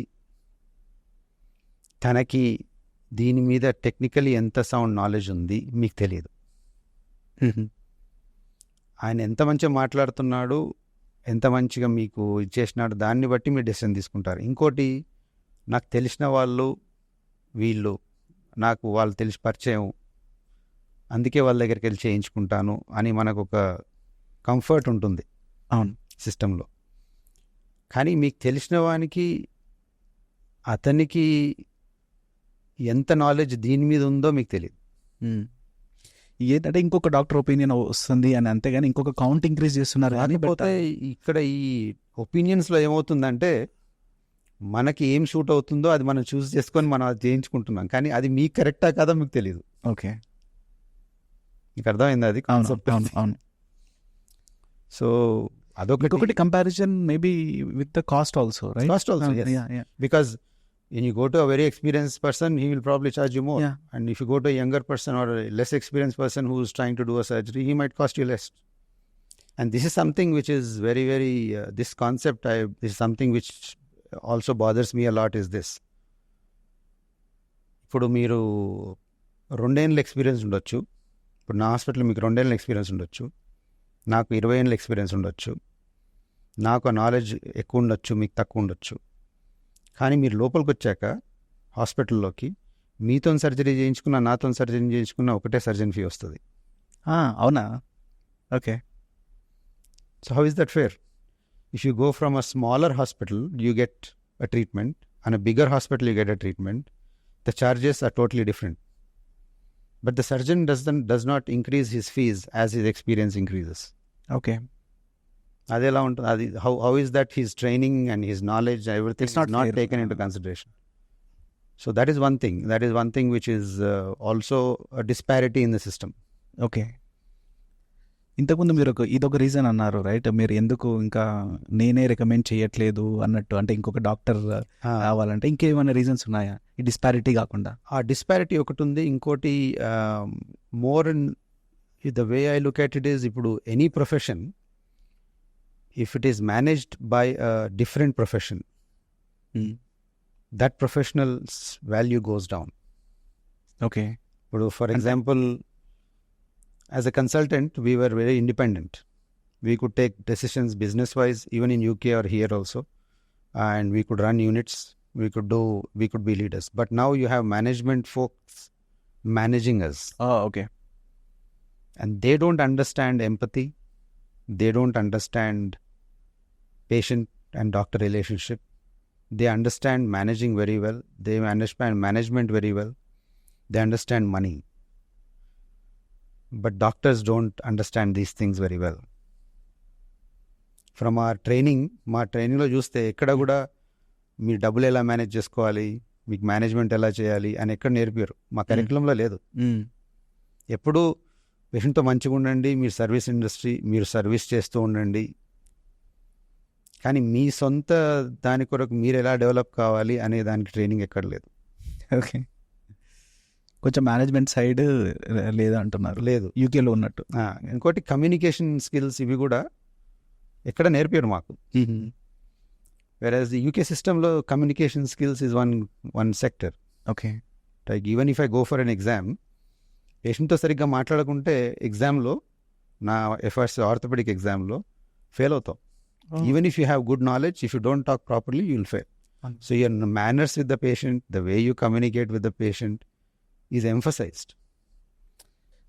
తనకి దీని మీద టెక్నికలీ ఎంత సౌండ్ నాలెడ్జ్ ఉంది మీకు తెలియదు. ఆయన ఎంత మంచిగా మాట్లాడుతున్నాడు, ఎంత మంచిగా మీకు ఇచ్చేసినాడు, దాన్ని బట్టి మీరు డెసిషన్ తీసుకుంటారు. ఇంకోటి, నాకు తెలిసిన వాళ్ళు వీళ్ళు, నాకు వాళ్ళు తెలిసి పరిచయం, అందుకే వాళ్ళ దగ్గరికి వెళ్ళి చేయించుకుంటాను అని మనకు ఒక కంఫర్ట్ ఉంటుంది. అవును, సిస్టంలో. కానీ మీకు తెలిసిన వానికి అతనికి ఎంత నాలెడ్జ్ దీని మీద ఉందో మీకు తెలియదు. ఏంటంటే ఇంకొక డాక్టర్ ఒపీనియన్ వస్తుంది అని, అంతేగాని ఇంకొక కౌంట్ ఇంక్రీజ్ చేస్తున్నారు. కాకపోతే ఇక్కడ ఈ ఒపీనియన్స్లో ఏమవుతుందంటే, మనకి ఏం షూట్ అవుతుందో అది మనం చూస్ చేసుకొని మనం అది చేయించుకుంటున్నాం, కానీ అది మీకు కరెక్టా కదా మీకు తెలియదు. ఓకే, మీకు అర్థమైంది అది కాన్సెప్ట్. అవును. సో అదొకటి comparison maybe with the cost also, right? Cost also, yes. Because when you go to a very experienced person, he will probably charge you more. Yeah. And if you go to a younger person or a less experienced person who is trying to do a surgery, he might cost you less. And this is something which is very, very, this concept, this is something which also bothers me a lot, is this. ఇప్పుడు మీరు 2 ఏళ్ళ experience ఉండొచ్చు, ఇప్పుడు నా hospital మీకు 2 ఏళ్ళ experience ఉండొచ్చు, నాకు 20 ఏళ్ళ ఎక్స్పీరియన్స్ ఉండొచ్చు, నాకు నాలెడ్జ్ ఎక్కువ ఉండొచ్చు, మీకు తక్కువ ఉండొచ్చు. కానీ మీరు లోపలికి వచ్చాక హాస్పిటల్లోకి మీతో సర్జరీ చేయించుకున్న, నాతో సర్జరీ చేయించుకున్న ఒకటే సర్జన్ ఫీ వస్తుంది. అవునా? Okay. So how is that fair? If you go from a smaller hospital you get a treatment, and a bigger hospital you get a treatment, the charges are totally different. But the surgeon does not increase his fees as his experience increases. Okay. అది ఎలా ఉంటుంది? అది how is that his training and his knowledge, everything is not taken into consideration. So that is one thing. That is one thing which is also a disparity in the system. Okay. ఇంతకుముందు మీరు ఇదొక reason అన్నారు, right? మీరు ఎందుకు ఇంకా నేనే recommend చేయట్లేదు అన్నట్టు, అంటే ఇంకొక డాక్టర్ కావాలంటే ఇంకేమైనా రీజన్స్ ఉన్నాయా ఈ డిస్పారిటీ కాకుండా? ఆ డిస్పారిటీ ఒకటి ఉంది. ఇంకోటి, more in the way I look at it is, ఇప్పుడు any profession if it is managed by a different profession, that professional's value goes down. Okay. ఇప్పుడు for example as a consultant we were very independent. We could take decisions business wise even in UK or here also, and we could run units, we could be leaders. But now you have management folks managing us, okay. and they don't understand empathy, they don't understand patient and doctor relationship. They understand managing very well, they understand management very well, they understand money, but doctors don't understand these things very well. From our training, మా ట్రైనింగ్లో చూస్తే ఎక్కడ కూడా మీ డబ్బులు ఎలా manage చేసుకోవాలి, మీకు management ఎలా చేయాలి అని ఎక్కడ నేర్పారు. మా కరికులంలో లేదు. ఎప్పుడు పేషెంట్తో మంచిగా ఉండండి, మీరు సర్వీస్ ఇండస్ట్రీ, మీరు సర్వీస్ చేస్తూ ఉండండి, కానీ మీ సొంత దాని కొరకు మీరు ఎలా డెవలప్ కావాలి అనే దానికి ట్రైనింగ్ ఎక్కడ లేదు. ఓకే. కొంచెం మేనేజ్మెంట్ సైడ్ లేదా అంటున్నారు. లేదు, యూకేలో ఉన్నట్టు. ఇంకోటి కమ్యూనికేషన్ స్కిల్స్ ఇవి కూడా ఎక్కడ నేర్పారు మాకు. వెరాజ్ ది యూకే సిస్టంలో communication skills is one sector. Okay. Like even if I go for an exam, పేషెంట్తో సరిగ్గా మాట్లాడకుంటే ఎగ్జామ్లో, నా ఎఫర్ట్స్ ఆర్థోపెడిక్ ఎగ్జామ్లో ఫెయిల్ అవుతాం. Even if you have good knowledge, if you don't talk properly you will fail. So your manners with the patient, the way you communicate with the patient is emphasised.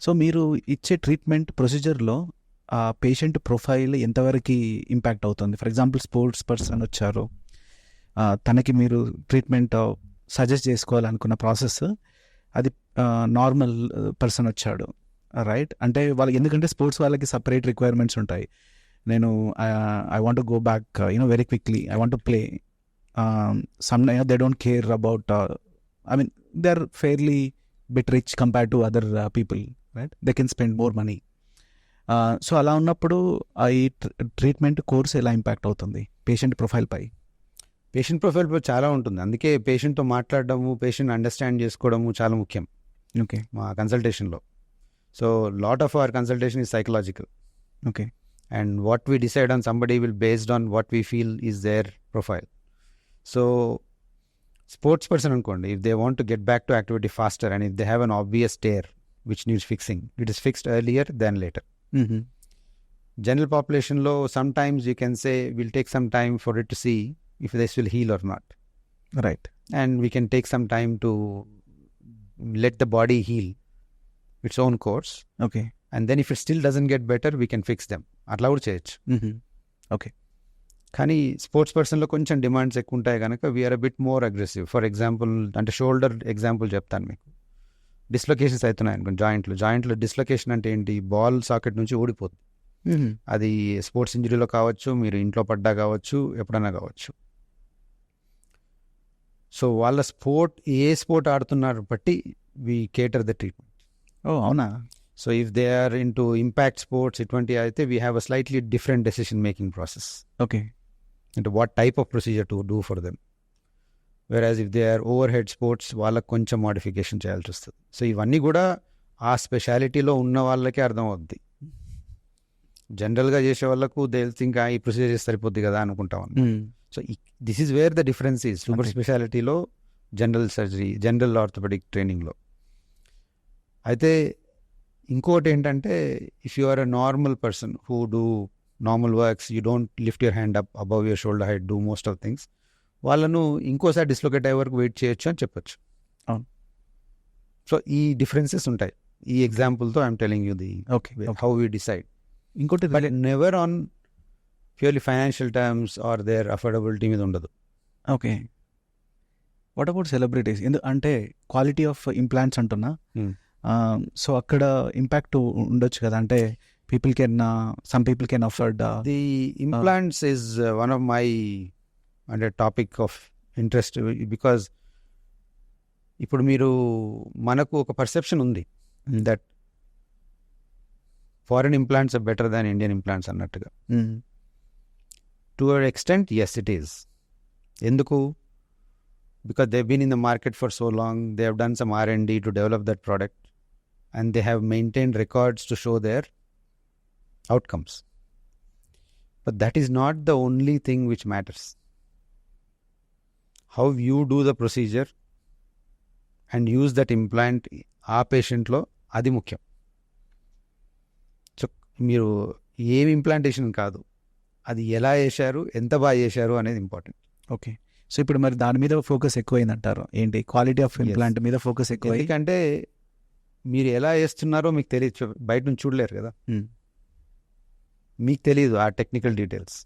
So మీరు ఇచ్చే treatment ప్రొసీజర్లో ఆ patient profile ఎంతవరకు impact అవుతుంది? For example sports person వచ్చారు, తనకి మీరు treatment suggest చేసుకోవాలనుకున్న ప్రాసెస్ అది నార్మల్ పర్సన్ వచ్చాడు, రైట్? అంటే వాళ్ళకి, ఎందుకంటే స్పోర్ట్స్ వాళ్ళకి సపరేట్ రిక్వైర్మెంట్స్ ఉంటాయి. నేను I want to go back very quickly, I want to play. Some they don't care about, I mean they are fairly bit rich compare to other people, right? They can spend more money. So అలా ఉన్నప్పుడు ఈ treatment course ఎలా impact అవుతుంది patient profile పై? Patient profile చాలా ఉంటుంది. అందుకే పేషెంట్తో మాట్లాడడము, patient understand చేసుకోవడము చాలా ముఖ్యం. ఓకే. మా కన్సల్టేషన్లో. So lot of our consultation is psychological. Okay. And what we decide on somebody will based on what we feel is their profile. So sports person అనుకోండి, if they want to get back to activity faster and if they have an obvious tear which needs fixing, it is fixed earlier then later. General population low, sometimes you can say we'll take some time for it to see if this will heal or not. Right. And we can take some time to let the body heal its own course. Okay. And then if it still doesn't get better, we can fix them. అట్లా కూడా చేయొచ్చు. Okay. కానీ sports పర్సన్లో కొంచెం demands ఎక్కువ ఉంటాయి కనుక we are a bit more aggressive. For example, అంటే shoulder example చెప్తాను మీకు. డిస్లొకేషన్స్ అవుతున్నాయి అనుకోండి జాయింట్లో డిస్లొకేషన్ అంటే ఏంటి? బాల్ సాకెట్ నుంచి ఊడిపోతుంది. అది స్పోర్ట్స్ ఇంజరీలో కావచ్చు, మీరు ఇంట్లో పడ్డా కావచ్చు, ఎప్పుడైనా కావచ్చు. సో వాళ్ళ ఏ స్పోర్ట్ ఆడుతున్నారు బట్టి వి కేటర్ ద ట్రీట్మెంట్. అవునా? So if they are into impact sports ఇటువంటి అయితే we have a slightly different decision making process. Okay. అంటే what type of procedure to do for them. Whereas if they are overhead sports, వాళ్ళకి కొంచెం modification చేయాల్సి వస్తుంది. So ఇవన్నీ కూడా ఆ స్పెషాలిటీలో ఉన్న వాళ్ళకే అర్థం అవుద్ది. జనరల్గా చేసే వాళ్ళకు తెలిసి ఇంకా ఈ ప్రొసీజర్ చేసి సరిపోద్ది కదా అనుకుంటాం. So this is where the difference is super స్పెషాలిటీలో, జనరల్ సర్జరీ, జనరల్ ఆర్థోపెడిక్ ట్రైనింగ్లో. అయితే ఇంకోటి ఏంటంటే, if you are a normal person who do normal works, you don't lift your hand up above your shoulder height, do most of things, వాళ్ళను ఇంకోసారి dislocate అయ్యే వరకు wait చేయొచ్చు అని చెప్పొచ్చు. సో ఈ డిఫరెన్సెస్ ఉంటాయి. ఈ ఎగ్జాంపుల్తో I'm telling you the how we decide. ఇంకోటి, but never on purely financial terms or their affordability మీద ఉండదు. ఓకే. What about celebrities? అంటే క్వాలిటీ ఆఫ్ ఇంప్లాంట్స్ అంటున్నా, సో అక్కడ ఇంపాక్ట్ ఉండొచ్చు కదా. అంటే some people can afford the implants is one of my అంటే టాపిక్ ఆఫ్ ఇంట్రెస్ట్. బికాజ్ ఇప్పుడు మనకు ఒక పర్సెప్షన్ ఉంది that foreign implants are better than Indian implants అన్నట్టుగా. To an extent yes it is. ఎందుకు? Because they been in the market for so long, they have done some R&D to develop that product and they have maintained records to show their outcomes. But that is not the only thing which matters. How you do the procedure and use that implant ఆ పేషెంట్లో అది ముఖ్యం. So మీరు ఏం implantation కాదు, అది ఎలా చేశారు, ఎంత బాగా చేశారు అనేది ఇంపార్టెంట్. ఓకే. సో ఇప్పుడు మరి దాని మీద ఫోకస్ ఎక్కువైందంటారు, ఏంటి క్వాలిటీ ఆఫ్ ఇంప్లాంట్ మీద ఫోకస్ ఎక్కువ. ఎందుకంటే మీరు ఎలా చేస్తున్నారో మీకు తెలియదు, బయట నుంచి చూడలేరు కదా, మీకు తెలియదు ఆ టెక్నికల్ డీటెయిల్స్.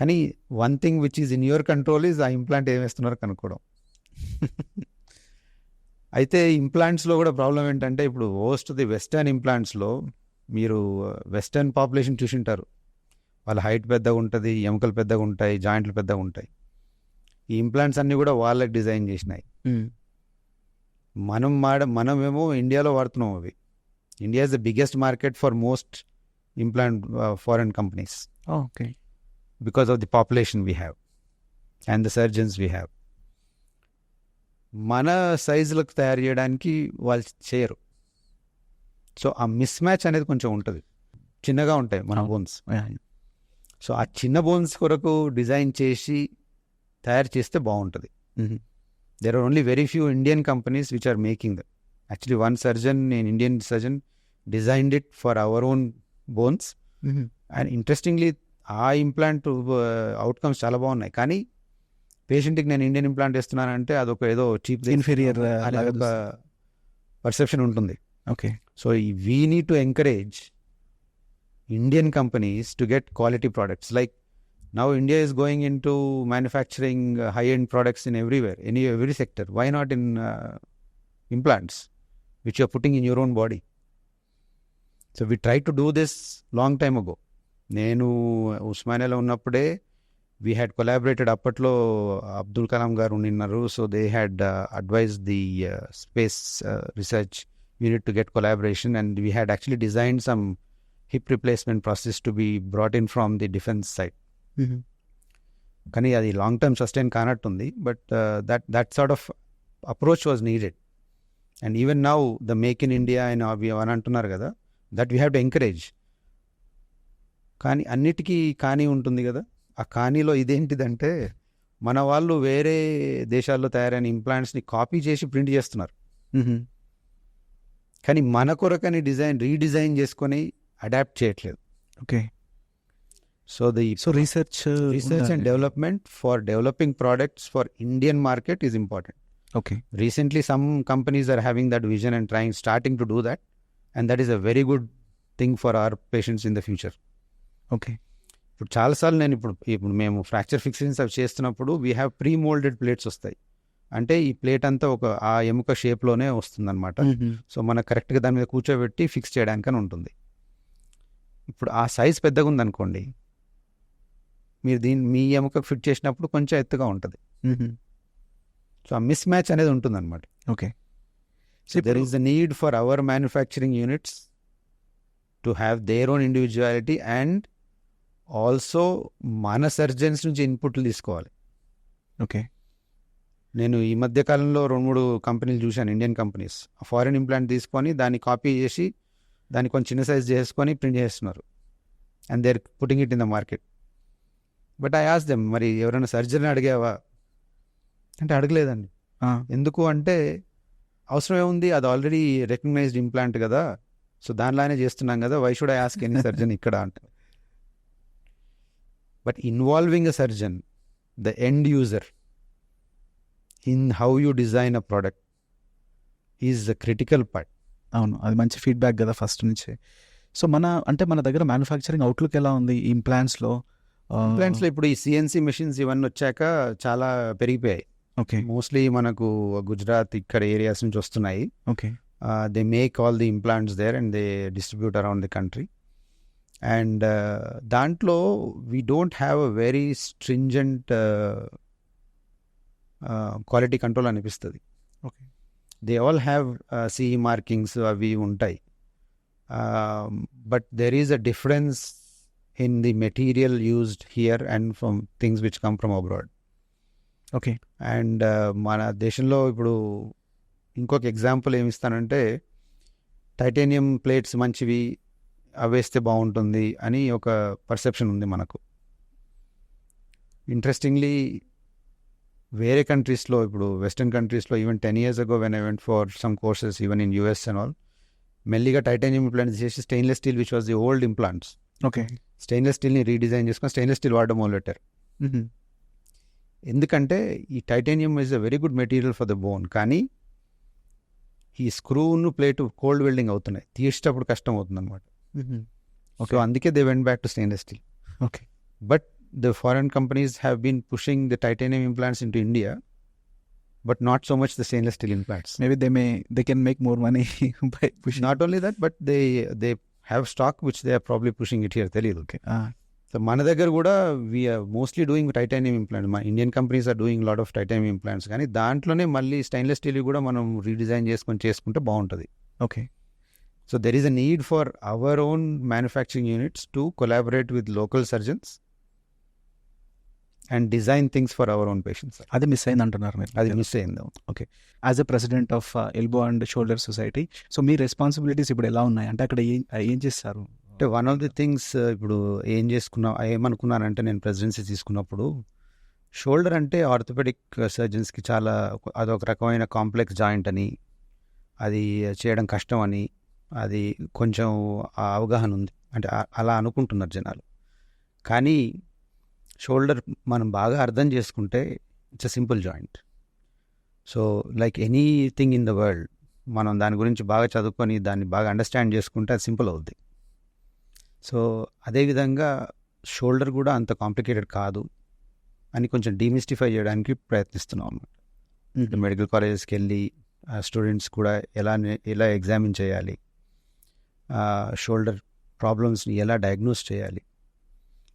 కానీ one thing which is in your control is ఆ ఇంప్లాంట్ ఏం వేస్తున్నారో కనుక్కోవడం. అయితే ఇంప్లాంట్స్లో కూడా ప్రాబ్లం ఏంటంటే ఇప్పుడు ది వెస్టర్న్ ఇంప్లాంట్స్లో మీరు వెస్టర్న్ పాపులేషన్ చూసింటారు, వాళ్ళ హైట్ పెద్దగా ఉంటుంది, ఎముకలు పెద్దగా ఉంటాయి, జాయింట్లు పెద్దగా ఉంటాయి. ఈ ఇంప్లాంట్స్ అన్నీ కూడా వాళ్ళకి డిజైన్ చేసినాయి. మనమేమో ఇండియాలో వాడుతున్నాం అవి. India is the biggest market for most implant foreign companies. Okay. Because of the population we have and the surgeons we have. మన సైజులకు తయారు చేయడానికి వాళ్ళు చేయరు. సో ఆ మిస్ మ్యాచ్ అనేది కొంచెం ఉంటుంది, చిన్నగా ఉంటాయి మన బోన్స్. సో ఆ చిన్న బోన్స్ కొరకు డిజైన్ చేసి తయారు చేస్తే బాగుంటుంది. There are only very few Indian companies which are making that. Actually one surgeon, నేను Indian surgeon, designed it for our own bones. And interestingly ఆ ఇంప్లాంట్ అవుట్కమ్స్ చాలా బాగున్నాయి. కానీ పేషెంట్కి నేను ఇండియన్ ఇంప్లాంట్ వేస్తున్నానంటే అదొక ఏదో చీప్, ఇన్ఫీరియర్ అనే ఒక పర్సెప్షన్ ఉంటుంది. Okay. So we need to encourage Indian companies to get quality products. Like now India is going into manufacturing high-end products in everywhere, every sector. Why not in implants, which you are putting in your own body? So we tried to do this long time ago. నేను ఉస్మానియాలో ఉన్నప్పుడే we had collaborated. అప్పట్లో అబ్దుల్ కలాం గారు ఉన్నారు. So they had advised the space research unit to get collaboration, and we had actually designed some hip replacement process to be brought in from the defense side. కానీ అది long term sustain కానట్టుంది. But that sort of approach was needed. And even now the make in India and అవి అని అంటున్నారు కదా, that we have to encourage. కానీ అన్నిటికీ కానీ ఉంటుంది కదా, ఆ కానీలో ఇదేంటిదంటే మన వాళ్ళు వేరే దేశాల్లో తయారైన ఇంప్లాంట్స్ని కాపీ చేసి ప్రింట్ చేస్తున్నారు. కానీ మన కొరకని రీడిజైన్ చేసుకొని అడాప్ట్ చేయట్లేదు. Okay. So research and development for developing products for Indian market is important. Okay. Recently some companies are having that vision and starting to do that, and that is a very good thing for our patients in the future. Okay. ఇప్పుడు చాలాసార్లు నేను ఇప్పుడు మేము fracture fixings అవి చేస్తున్నప్పుడు we have pre moulded plates వస్తాయి. అంటే ఈ ప్లేట్ అంతా ఆ ఎముక షేప్లోనే వస్తుంది అనమాట. సో మనం కరెక్ట్గా దాని మీద కూర్చోబెట్టి ఫిక్స్ చేయడానికని ఉంటుంది. ఇప్పుడు ఆ సైజ్ పెద్దగా ఉందనుకోండి, మీరు మీ ఎముకకు ఫిట్ చేసినప్పుడు కొంచెం ఎత్తుగా ఉంటుంది. సో ఆ మిస్ మ్యాచ్ అనేది ఉంటుంది అనమాట. Okay. So there is the need for hour manufacturing units to have their own individuality, and also మన సర్జన్స్ నుంచి ఇన్పుట్లు తీసుకోవాలి. ఓకే. నేను ఈ మధ్య కాలంలో 2-3 కంపెనీలు చూశాను, ఇండియన్ కంపెనీస్ ఫారెన్ ఇంప్లాంట్ తీసుకొని దాన్ని కాపీ చేసి దాన్ని కొంచెం చిన్న సైజ్ చేసుకొని ప్రింట్ చేస్తున్నారు. And they are putting it in the market. But I ask them, మరి ఎవరైనా సర్జరీని అడిగావా అంటే అడగలేదండి. ఎందుకు అంటే అవసరం ఏముంది, అది ఆల్రెడీ రికగ్నైజ్డ్ ఇంప్లాంట్ కదా, సో దానిలానే చేస్తున్నాం కదా, why should I ask any surgeon ఇక్కడ అంటే. But involving a surgeon, the end user, in how you design a product is the critical part. అవును, అది మంచి ఫీడ్బ్యాక్ కదా ఫస్ట్ నుంచి. సో మన దగ్గర మ్యానుఫ్యాక్చరింగ్ అవుట్లుక్ ఎలా ఉంది ఇంప్లాంట్స్లో? ఇప్పుడు ఈ సిఎన్సి మెషిన్స్ ఇవన్నీ వచ్చాక చాలా పెరిగిపోయాయి. ఓకే. మోస్ట్లీ మనకు గుజరాత్ ఇక్కడ ఏరియాస్ నుంచి వస్తున్నాయి. Okay. They make all the implants there and they distribute around the country. And దాంట్లో we don't have a very stringent quality control అనిపిస్తుంది. Okay. They all have CE markings అవి ఉంటాయి. But there is a difference in the material used here and from things which come from abroad. Okay. And మన దేశంలో ఇప్పుడు ఇంకొక example ఏమిస్తానంటే, titanium plates మంచివి, అవేస్తే బాగుంటుంది అని ఒక పర్సెప్షన్ ఉంది మనకు. ఇంట్రెస్టింగ్లీ వేరే కంట్రీస్లో, ఇప్పుడు వెస్టర్న్ కంట్రీస్లో, even 10 years ago when I went for some courses even in US and all, మెల్లిగా టైటానియం ఇంప్లాంట్స్ చేసి stainless steel which was the old implants, okay. Stainless స్టీల్ని రీడిజైన్ చేసుకొని స్టెయిన్లెస్ స్టీల్ వాడడం మొదలెట్టారు. ఎందుకంటే ఈ titanium is a very good material for the bone, కానీ ఈ స్క్రూను ప్లేటు కోల్డ్ వెల్డింగ్ అవుతున్నాయి, తీసేటప్పుడు కష్టం అవుతుంది అనమాట. సో అందుకే they went back to stainless steel. Okay. But the foreign companies have been pushing the titanium implants into India, but not so much the stainless steel implants. Maybe they can make more money by pushing. Not only that, but they have stock which they are probably pushing it here. Tell you, okay. So మన దగ్గర కూడా we are mostly doing titanium implants. My Indian companies are doing a lot of titanium implants, కానీ దాంట్లోనే మళ్ళీ stainless steel కూడా మనం redesign చేసుకుంటే బాగుంటుంది. Okay. So there is a need for our own manufacturing units to collaborate with local surgeons and design things for our own patients. అది miss అయింది అంటున్నారు మీరు? అది మిస్ అయింది. Okay. As a president of elbow and shoulder society, so me responsibilities ఇప్పుడు ఎలా ఉన్నాయి? అంటే అక్కడ ఏం చేస్తారు? అంటే వన్ ఆఫ్ ది థింగ్స్ ఇప్పుడు ఏమనుకున్నానంటే, నేను ప్రెసిడెన్సీ తీసుకున్నప్పుడు షోల్డర్ అంటే ఆర్థోపెడిక్ సర్జన్స్కి చాలా అదొక రకమైన కాంప్లెక్స్ జాయింట్ అని, అది చేయడం కష్టం అని, అది కొంచెం అవగాహన ఉంది అంటే అలా అనుకుంటున్నారు జనాలు. కానీ షోల్డర్ మనం బాగా అర్థం చేసుకుంటే it's a simple joint. So like anything in the world, మనం దాని గురించి బాగా చదువుకొని దాన్ని బాగా అండర్స్టాండ్ చేసుకుంటే అది సింపుల్ అవుద్ది. సో అదేవిధంగా షోల్డర్ కూడా అంత కాంప్లికేటెడ్ కాదు అని కొంచెం డీమిస్టిఫై చేయడానికి ప్రయత్నిస్తున్నాం అన్నమాట. మెడికల్ కాలేజెస్కి వెళ్ళి స్టూడెంట్స్ కూడా ఎలా ఎగ్జామిన్ చేయాలి, షోల్డర్ ప్రాబ్లమ్స్ని ఎలా డయాగ్నోస్ చేయాలి,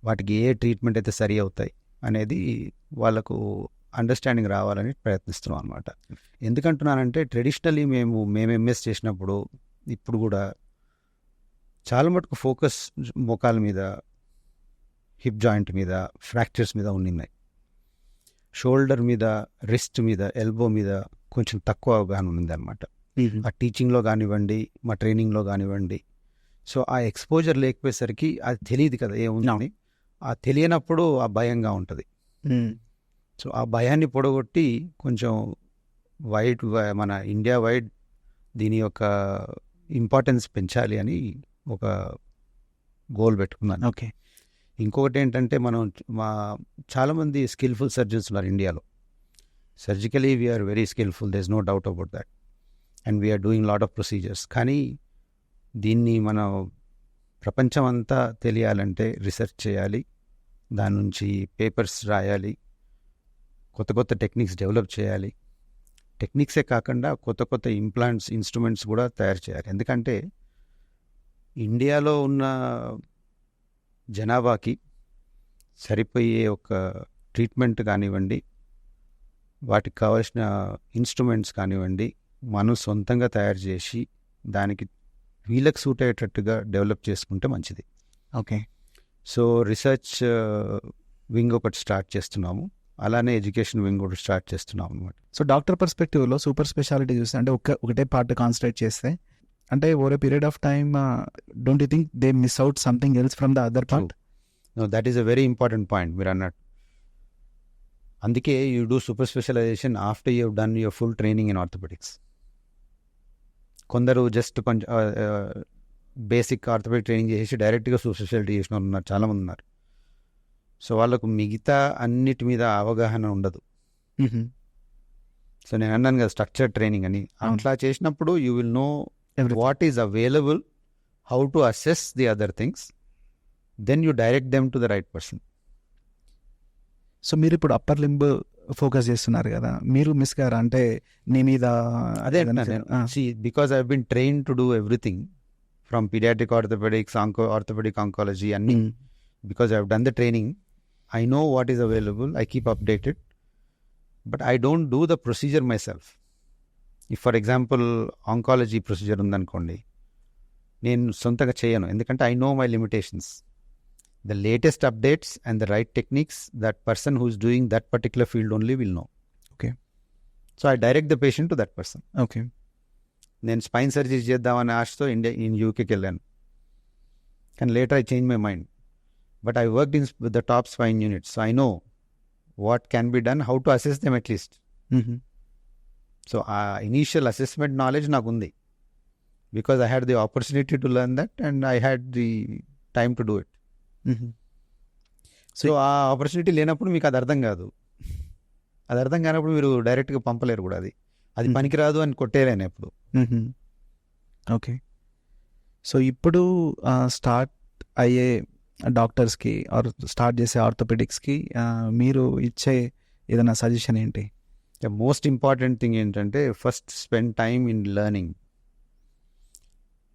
వాటికి ఏ ట్రీట్మెంట్ అయితే సరి అవుతాయి అనేది వాళ్ళకు అండర్స్టాండింగ్ రావాలని ప్రయత్నిస్తున్నాం అనమాట. ఎందుకంటున్నానంటే ట్రెడిషనల్లీ మేము ఎంఎస్ చేసినప్పుడు, ఇప్పుడు కూడా చాలా మటుకు ఫోకస్ మోకాల మీద, హిప్ జాయింట్ మీద, ఫ్రాక్చర్స్ మీద ఉన్నాయి. షోల్డర్ మీద, రిస్ట్ మీద, ఎల్బో మీద కొంచెం తక్కువ అవగాహన ఉంది అనమాట. ఆ టీచింగ్లో కానివ్వండి, మా ట్రైనింగ్లో కానివ్వండి. సో ఆ ఎక్స్పోజర్ లేకపోయేసరికి అది తెలియదు కదా ఏముందని. ఆ తెలియనప్పుడు ఆ భయంగా ఉంటుంది. సో ఆ భయాన్ని పొడగొట్టి కొంచెం మన ఇండియా వైడ్ దీని యొక్క ఇంపార్టెన్స్ పెంచాలి అని ఒక గోల్ పెట్టుకున్నాను. ఓకే. ఇంకొకటి ఏంటంటే, మనం చాలామంది స్కిల్ఫుల్ సర్జన్స్ ఉన్నారు ఇండియాలో. Surgically we are very skilful, there is no doubt about that, and we are doing lot of procedures. కానీ దీన్ని మనం ప్రపంచం అంతా తెలియాలంటే రీసెర్చ్ చేయాలి, దాని నుంచి పేపర్స్ రాయాలి, కొత్త టెక్నిక్స్ డెవలప్ చేయాలి. టెక్నిక్సే కాకుండా కొత్త ఇంప్లాంట్స్, ఇన్స్ట్రుమెంట్స్ కూడా తయారు చేయాలి. ఎందుకంటే ఇండియాలో ఉన్న జనాభాకి సరిపోయే ఒక ట్రీట్మెంట్ కానివ్వండి, వాటికి కావాల్సిన ఇన్స్ట్రుమెంట్స్ కానివ్వండి, మనం సొంతంగా తయారు చేసి దానికి వీళ్ళకి సూట్ అయ్యేటట్టుగా డెవలప్ చేసుకుంటే మంచిది. ఓకే. సో రీసెర్చ్ వింగ్ ఒకటి స్టార్ట్ చేస్తున్నాము, అలానే ఎడ్యుకేషన్ వింగ్ ఒకటి స్టార్ట్ చేస్తున్నాం అనమాట. సో డాక్టర్ పర్స్పెక్టివ్లో సూపర్ స్పెషాలిటీ చూస్తే, అంటే ఒకటే పార్ట్ కాన్సన్ట్రేట్ చేస్తే, అంటే over a period of time don't you think they miss out something else from the other part? No, that is a very important point మీరు అన్నట్టు. అందుకే you do super specialisation after you done your full training in orthopaedics. కొందరు just కొంచెం basic orthopaedic training చేసి డైరెక్ట్గా super speciality చేసిన వాళ్ళు ఉన్నారు, చాలామంది ఉన్నారు. సో వాళ్ళకు మిగతా అన్నిటి మీద అవగాహన ఉండదు. సో నేను అన్నాను కదా స్ట్రక్చర్ ట్రైనింగ్ అని, అట్లా చేసినప్పుడు you will know what is available, how to assess the other things, then you direct them to the right person. So మీరు ఇప్పుడు అప్పర్ లింబ్ ఫోకస్ చేస్తున్నారు కదా, మీరు మిస్ గారా? అంటే నీ మీద అదే because I been train to do everything from paediatric orthopaedics, orthopaedic oncology అన్ని. Because I have done the training, I know what is available, I keep updated, but I don't do the procedure myself. If for example oncology procedure ఉందనుకోండి, నేను సొంతంగా చేయను, ఎందుకంటే I know my limitations. The latest updates and the right techniques, that person who is doing that particular field only will know. Okay. So I direct the patient to that person. Okay. నేను spine surgery చేద్దామని ఆశతో యూకేకి వెళ్ళాను. And later I changed my mind. But I worked in with the top spine units, so I know what can be done, how to assess them at least. So initial assessment knowledge నాకు ఉంది, because I had the opportunity to learn that and I had the time to do it. So ఆ opportunity లేనప్పుడు మీకు అది అర్థం కాదు. అది అర్థం కానప్పుడు మీరు డైరెక్ట్గా పంపలేరు కూడా. అది పనికిరాదు అని కొట్టేయలేను ఎప్పుడు. ఓకే. సో ఇప్పుడు స్టార్ట్ అయ్యే డాక్టర్స్కి ఆర్ స్టార్ట్ చేసే ఆర్థోపెడిక్స్కి మీరు ఇచ్చే ఏదైనా సజెషన్ ఏంటి? ద మోస్ట్ ఇంపార్టెంట్ థింగ్ ఏంటంటే first spend time in learning.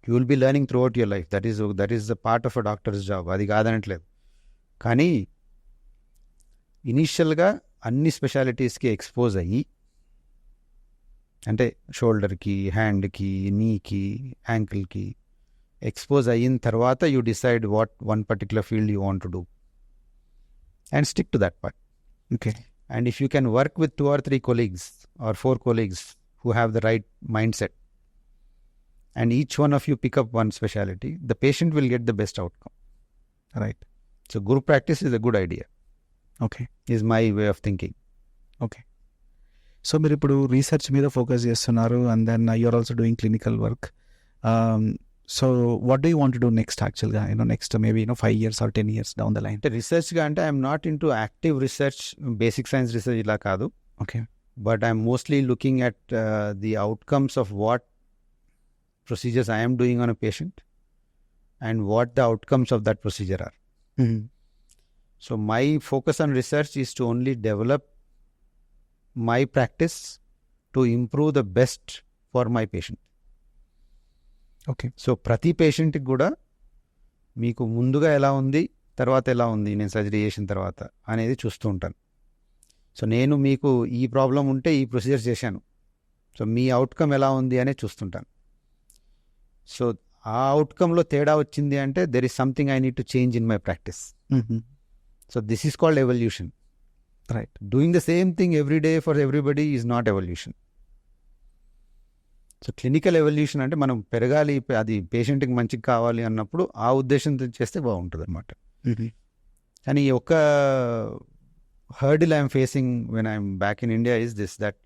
You will be learning through out your life. That is the part of a doctors job. అది కాదనట్లేదు. కానీ ఇనీషియల్గా అన్ని స్పెషాలిటీస్కి ఎక్స్పోజ్ అయ్యి, అంటే షోల్డర్కి, హ్యాండ్కి, నీకి, యాంకిల్కి ఎక్స్పోజ్ అయిన తర్వాత you decide what one particular field you want to do and stick to that part. Okay. And if you can work with 2 or 3 colleagues or 4 colleagues who have the right mindset, and each one of you pick up one specialty, the patient will get the best outcome. Right. So group practice is a good idea. Okay. Is my way of thinking. Okay. So మీరు ఇప్పుడు research మీద focus చేస్తున్నారు, and then you're also doing clinical work. So what do you want to do next యాక్చువల్గా, next maybe 5 years or 10 years down the line? అంటే రీసెర్చ్గా అంటే I'm not into active research, basic science research ఇలా కాదు. Okay. But I'm mostly looking at the outcomes of what procedures I'm doing on a patient and what the outcomes of that procedure are. So my focus on research is to only develop my practice to improve the best for my patient. Okay. So ప్రతి పేషెంట్కి కూడా మీకు ముందుగా ఎలా ఉంది, తర్వాత ఎలా ఉంది నేను సర్జరీ చేసిన తర్వాత అనేది చూస్తూ ఉంటాను. సో నేను మీకు ఈ ప్రాబ్లం ఉంటే ఈ ప్రొసీజర్ చేశాను, సో మీ అవుట్కమ్ ఎలా ఉంది అనేది చూస్తుంటాను. సో ఆ అవుట్కమ్లో తేడా వచ్చింది అంటే there is something I need to change in my practice. So this is called evolution. Right. Doing the same thing every day for everybody is not evolution. So clinical evolution అంటే మనం పెరగాలి, అది పేషెంట్కి మంచిగా కావాలి అన్నప్పుడు ఆ ఉద్దేశంతో చేస్తే బాగుంటుంది అనమాట. కానీ ఒక hurdle I'm facing when I'm back in India is this, that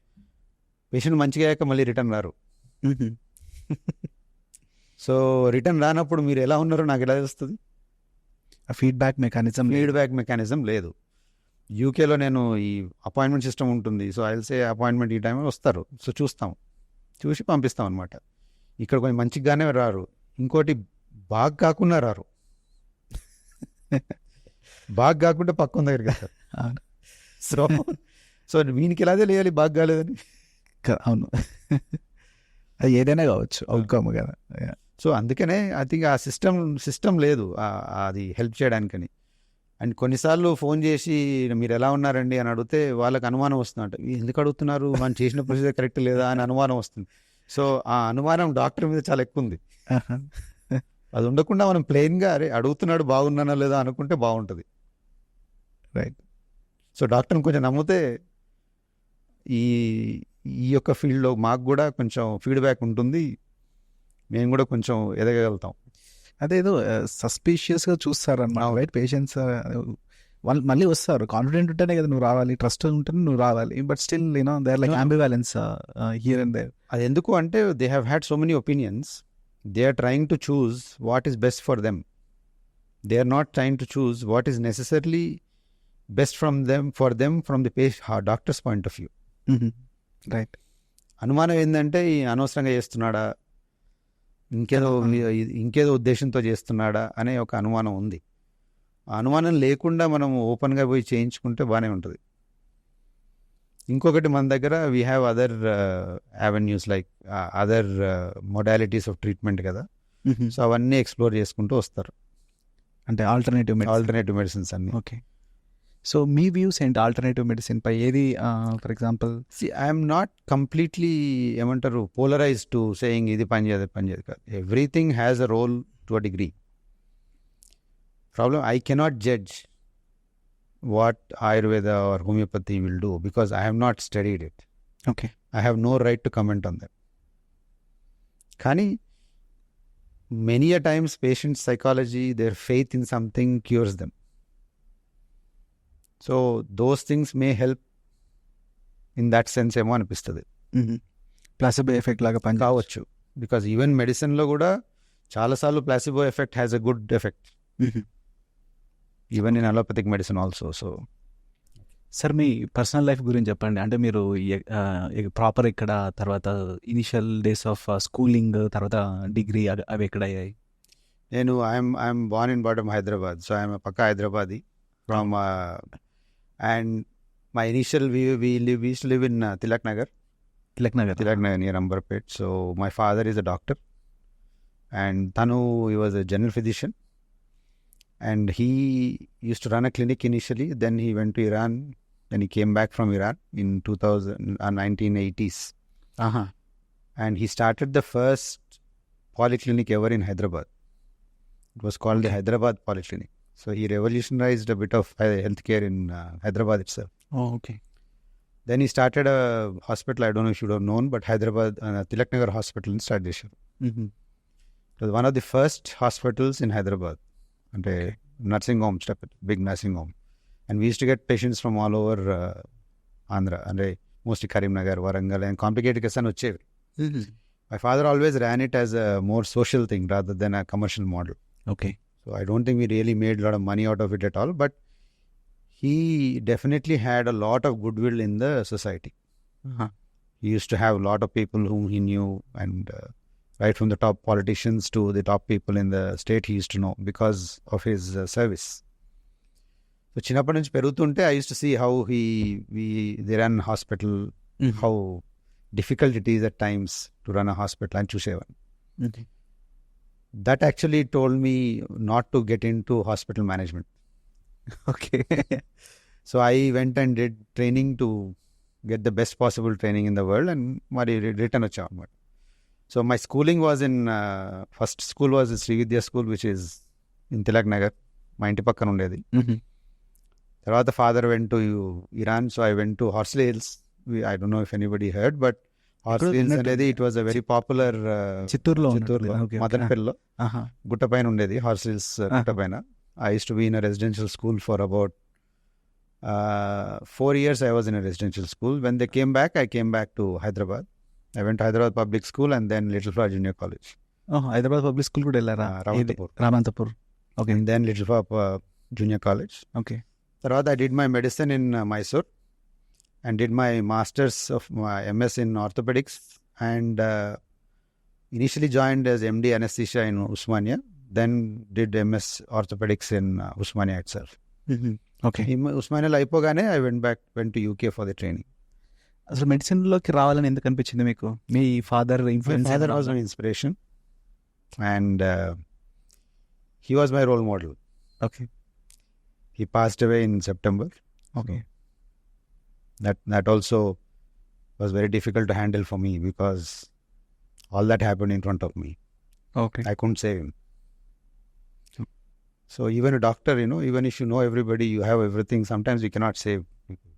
patient మంచిగా అయ్యాక మళ్ళీ రిటర్న్ రారు. సో రిటర్న్ రానప్పుడు మీరు ఎలా ఉన్నారో నాకు ఎలా తెలుస్తుంది? ఫీడ్బ్యాక్ మెకానిజం లేదు. యూకేలో నేను ఈ అపాయింట్మెంట్ సిస్టమ్ ఉంటుంది. So I will say appointment ఈ టైంలో వస్తారు, సో చూసి పంపిస్తాం అనమాట. ఇక్కడ కొంచెం మంచిగానే రారు, ఇంకోటి బాగా కాకుండా రారు. బాగా కాకుండా పక్కన దగ్గరికి వెళ్తారు. సో వీనికి ఎలా తెలియాలి బాగా కాలేదని? అవును, అది ఏదైనా కావచ్చు అవుట్కమ్ కదా. సో అందుకనే ఐ థింక్ ఆ సిస్టమ్ లేదు అది హెల్ప్ చేయడానికని. అండ్ కొన్నిసార్లు ఫోన్ చేసి మీరు ఎలా ఉన్నారండి అని అడిగితే వాళ్ళకి అనుమానం వస్తుందంట. ఎందుకు అడుగుతున్నారు, మనం చేసిన ప్రొసీజర్ కరెక్ట్ లేదా అని అనుమానం వస్తుంది. సో ఆ అనుమానం డాక్టర్ మీద చాలా ఎక్కువ ఉంది. అది ఉండకుండా మనం ప్లెయిన్గా అరే అడుగుతున్నాడు బాగున్నానా లేదా అనుకుంటే బాగుంటుంది. రైట్. సో డాక్టర్ని కొంచెం నమ్మితే ఈ యొక్క ఫీల్డ్లో మాకు కూడా కొంచెం ఫీడ్బ్యాక్ ఉంటుంది, మేము కూడా కొంచెం ఎదగలుగుతాం. అదేదో సస్పీషియస్గా చూస్తారన్నమాట. రైట్. పేషెంట్స్ వాళ్ళు మళ్ళీ వస్తారు, కాన్ఫిడెంట్ ఉంటేనే కదా నువ్వు రావాలి, ట్రస్ట్ ఉంటేనే నువ్వు రావాలి. But still they are like ambivalence here and there. అది ఎందుకు అంటే they have had so many opinions, they are trying to choose what is best for them. They are not trying to choose what is necessarily best for them from the doctor's point of view. Right. అనుమానం ఏంటంటే ఈ అనవసరంగా చేస్తున్నాడా, ఇంకేదో ఉద్దేశంతో చేస్తున్నాడా అనే ఒక అనుమానం ఉంది. ఆ అనుమానం లేకుండా మనం ఓపెన్గా పోయి చేయించుకుంటే బాగానే ఉంటుంది. ఇంకొకటి మన దగ్గర we have other avenues like other modalities of treatment కదా. సో అవన్నీ ఎక్స్ప్లోర్ చేసుకుంటూ వస్తారు, అంటే ఆల్టర్నేటివ్ మెడిసిన్స్ అన్ని. ఓకే. సో మీ వ్యూస్ ఏంటి ఆల్టర్నేటివ్ మెడిసిన్ పై? ఏది for example I'm not completely ఏమంటారు పోలరైజ్ టు సేయింగ్ ఇది పనిచేయదు కాదు. Everything has a role to a degree. Problem I cannot judge what Ayurveda or homeopathy will do because I have not studied it. Okay. I have no right to comment on that. కానీ many a times patients' psychology, their faith in something cures them. So those things may help in that sense ఏమో అనిపిస్తుంది. Placebo effect లాగా పని కావచ్చు. Because even మెడిసిన్లో కూడా చాలాసార్లు placebo effect has a good effect even in allopathic medicine also. So sir మీ personal life గురించి చెప్పండి. అంటే మీరు ప్రాపర్ ఇక్కడ, తర్వాత ఇనిషియల్ డేస్ ఆఫ్ స్కూలింగ్, తర్వాత డిగ్రీ అవి ఎక్కడ అయ్యాయి? నేను I'm born in bottom Hyderabad. So I'm పక్కా Hyderabadi from and my initial we used to live in Tilak Nagar near Ambarpet. So my father is a doctor and Tanu, he was a general physician and he used to run a clinic initially. Then he went to Iran. Then he came back from Iran in 1980s. And he started the first polyclinic ever in Hyderabad. It was called the Hyderabad Polyclinic. So he revolutionized a bit of healthcare in Hyderabad itself. Oh, okay. Then he started a hospital, I don't know if you would have known, but Hyderabad, Tilak Nagar Hospital in Stradishar. It was one of the first hospitals in Hyderabad. And a nursing home, big nursing home. And we used to get patients from all over Andhra, and mostly Karimnagar, Warangal, and complicated cases వచ్చేవి. My father always ran it as a more social thing rather than a commercial model. Okay. So I don't think we really made a lot of money out of it at all, but he definitely had a lot of goodwill in the society. He used to have a lot of people whom he knew, and right from the top politicians to the top people in the state he used to know because of his service. So చిన్నప్పటి నుంచి పెరుగుతుంటే I used to see how they ran a hospital, how difficult it is at times to run a hospital, and చూసేవాడిని. That actually told me not to get into hospital management. Okay. So I went and did training to get the best possible training in the world, and మరి return వచ్చాం అన్నమాట. So my schooling was in first school was Sri Vidya School, which is in Tilak Nagar. మా ఇంటి పక్కన ఉండేది. తర్వాత father went to Iran, so I went to Horsley Hills. I don't know if anybody heard, but Horsley Hills అనేది it was a very popular చిత్తూరులో మదనపల్లిలో గుట్ట పైన ఉండేది. Horsley Hills గుట్ట పైన. I used to be in a residential school for about 4 years. I was in a residential school. When they came back, I came back to Hyderabad. I went to Hyderabad Public School and then Little Flower Junior College. Hyderabad public school కూడా వెళ్ళారా? Ramanthapur. Okay. And then Little Flower Junior College. Okay. తర్వాత I did my medicine in Mysore and did my masters of my MS in orthopedics, and initially joined as MD anesthesia in Usmania, then did MS orthopedics in Usmania itself. Okay. ఉస్మానియాలో అయిపోగానే I went to UK for the training. అసలు medicine లోకి రావాలని ఎందుకు అనిపించింది మీకు? మీ father influence? My father was my inspiration and he was my role model. Okay. He passed away in September. Okay. That also was very difficult to handle for me because all that happened in front of me. Okay. I couldn't save him. So even a doctor, even if you know everybody, you have everything, sometimes you cannot save people.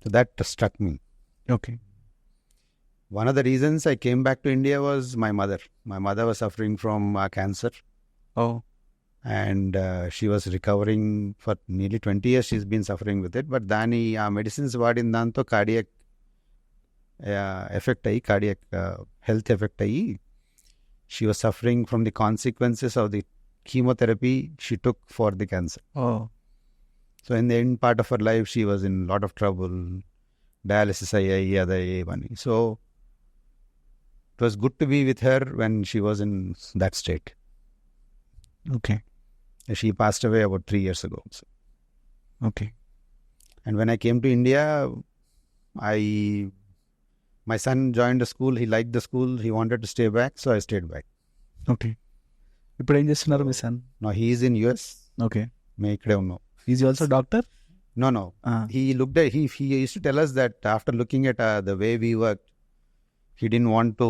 So that struck me. Okay. One of the reasons I came back to India was my mother. My mother was suffering from cancer. Oh. And she was recovering for nearly 20 years. She's been suffering with it. But దాని ఆ medicines వాడిన దాంతో cardiac effect అయ్యి, cardiac health effect అయ్యి, she was suffering from the consequences of the chemotherapy she took for the cancer. Oh. So in the end part of her life, she was in a lot of trouble. Dialysis అయ్యాయి, అదయ్యేవని. So it was good to be with her when she was in that state. Okay. She passed away about 3 years ago. So. Okay. And when I came to India, my son joined the school. He liked the school. He wanted to stay back, so I stayed back. Okay. ఇప్పుడు ఏం చేస్తున్నారు మీ son? Now he is in US. Okay. మేము ఇక్కడే ఉన్నాం. Is also doctor? No. He looked at, he used to tell us that after looking at the way we worked, he didn't want to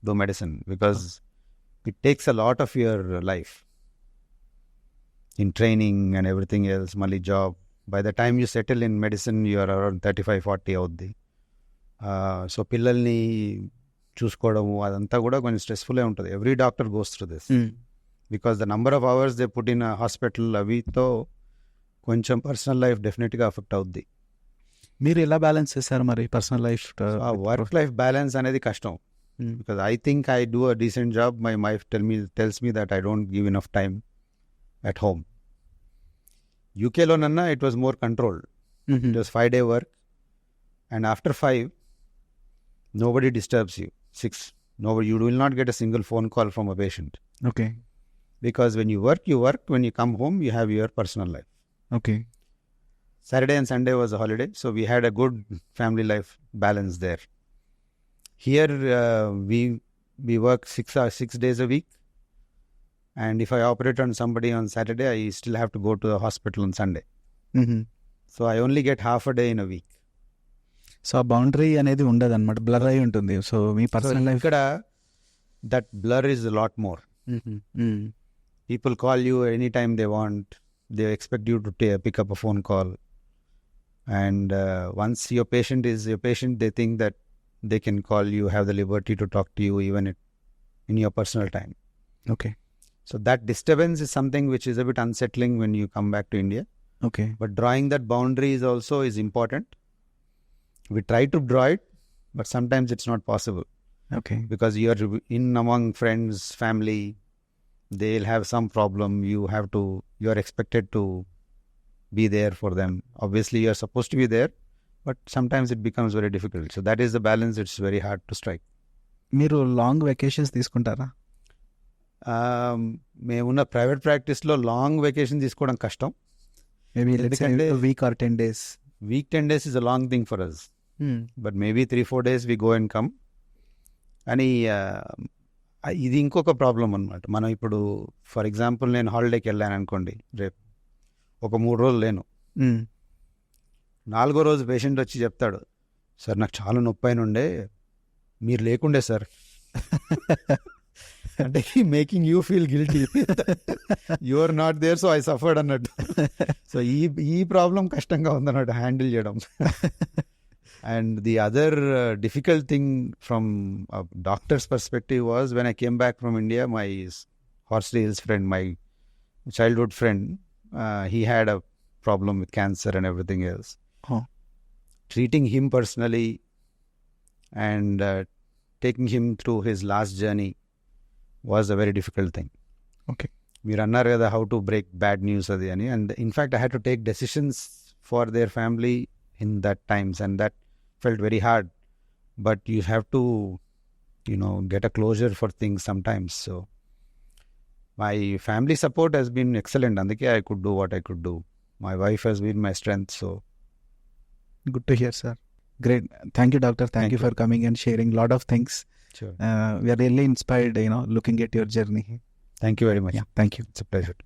do medicine because it takes a lot of your life in training and everything else, mali job. By the time you settle in medicine, you are around 35-40 అవుద్ది. So పిల్లల్ని చూసుకోవడము అదంతా కూడా కొంచెం స్ట్రెస్ఫుల్లే ఉంటుంది. Every doctor goes through this because the number of hours they put in hospital అవితో కొంచెం personal life డెఫినెట్గా అఫెక్ట్ అవుద్ది. మీరు ఎలా బ్యాలెన్స్ చేశారు మరి పర్సనల్ లైఫ్? ఆ వర్క్ లైఫ్ బ్యాలెన్స్ అనేది కష్టం. Because I think I do a decent job. My wife tells me that I don't give enough time at home. UKలోనన్నా it was more controlled. It was 5-day work and after 5 nobody disturbs you. 6 nobody, you will not get a single phone call from a patient. Okay. Because when you work, when you come home you have your personal life. Okay. Saturday and Sunday was a holiday, so we had a good family life balance there. Here we work 6 days a week. And if I operate on somebody on Saturday, I still have to go to the hospital on Sunday. So I only get half a day in a week. So ఆ boundary అనేది ఉండదు అనమాట, blur అయి ఉంటుంది. So మీ personal life ఇక్కడ that blur is a lot more. People call you anytime they want. They expect you to pick up a phone call. And once your patient is your patient, they think that they can call you, have the liberty to talk to you even in your personal time. Okay. So that disturbance is something which is a bit unsettling when you come back to India. Okay. But drawing that boundary is also important. We try to draw it, but sometimes it's not possible. Okay. Because you're in among friends, family, they'll have some problem. You're expected to be there for them. Obviously, you're supposed to be there, but sometimes it becomes very difficult. So that is the balance. It's very hard to strike. మీరు long vacations తీసుకుంటారా? మేమున్న private ప్రాక్టీస్లో long vacation తీసుకోవడం కష్టం. Maybe week or 10 days. Week 10 days is a long thing for us. But maybe 3-4 days we go and come. అని ఇది ఇంకొక problem అనమాట. మనం ఇప్పుడు ఫర్ ఎగ్జాంపుల్ నేను హాలిడేకి వెళ్ళాను అనుకోండి, రేపు ఒక 3 రోజులు లేను. 4వ రోజు పేషెంట్ వచ్చి చెప్తాడు, సార్ నాకు చాలా నొప్పి అయిన ఉండే, మీరు లేకుండే సార్. అంటే making you feel guilty, you are not there so I suffered అన్నట్టు. సో ఈ ప్రాబ్లం కష్టంగా ఉందన్నట్టు హ్యాండిల్ చేయడం. And the other difficult thing from doctors perspective was when I came back from India, my Horsley Hills friend, my childhood friend, he had a problem with cancer and everything else. Treating him personally and taking him through his last journey was a very difficult thing. Okay. మీరు అన్నారు కదా how to break bad news అది అని, and in fact I had to take decisions for their family in that times and that felt very hard. But you have to get a closure for things sometimes. So my family support has been excellent. అందుకే I could do what I could do. My wife has been my strength. So good to hear, sir. Great. Thank you, doctor. Thank you for coming and sharing a lot of things. Sure. We are really inspired, looking at your journey. Thank you very much. Yeah, thank you. It's a pleasure.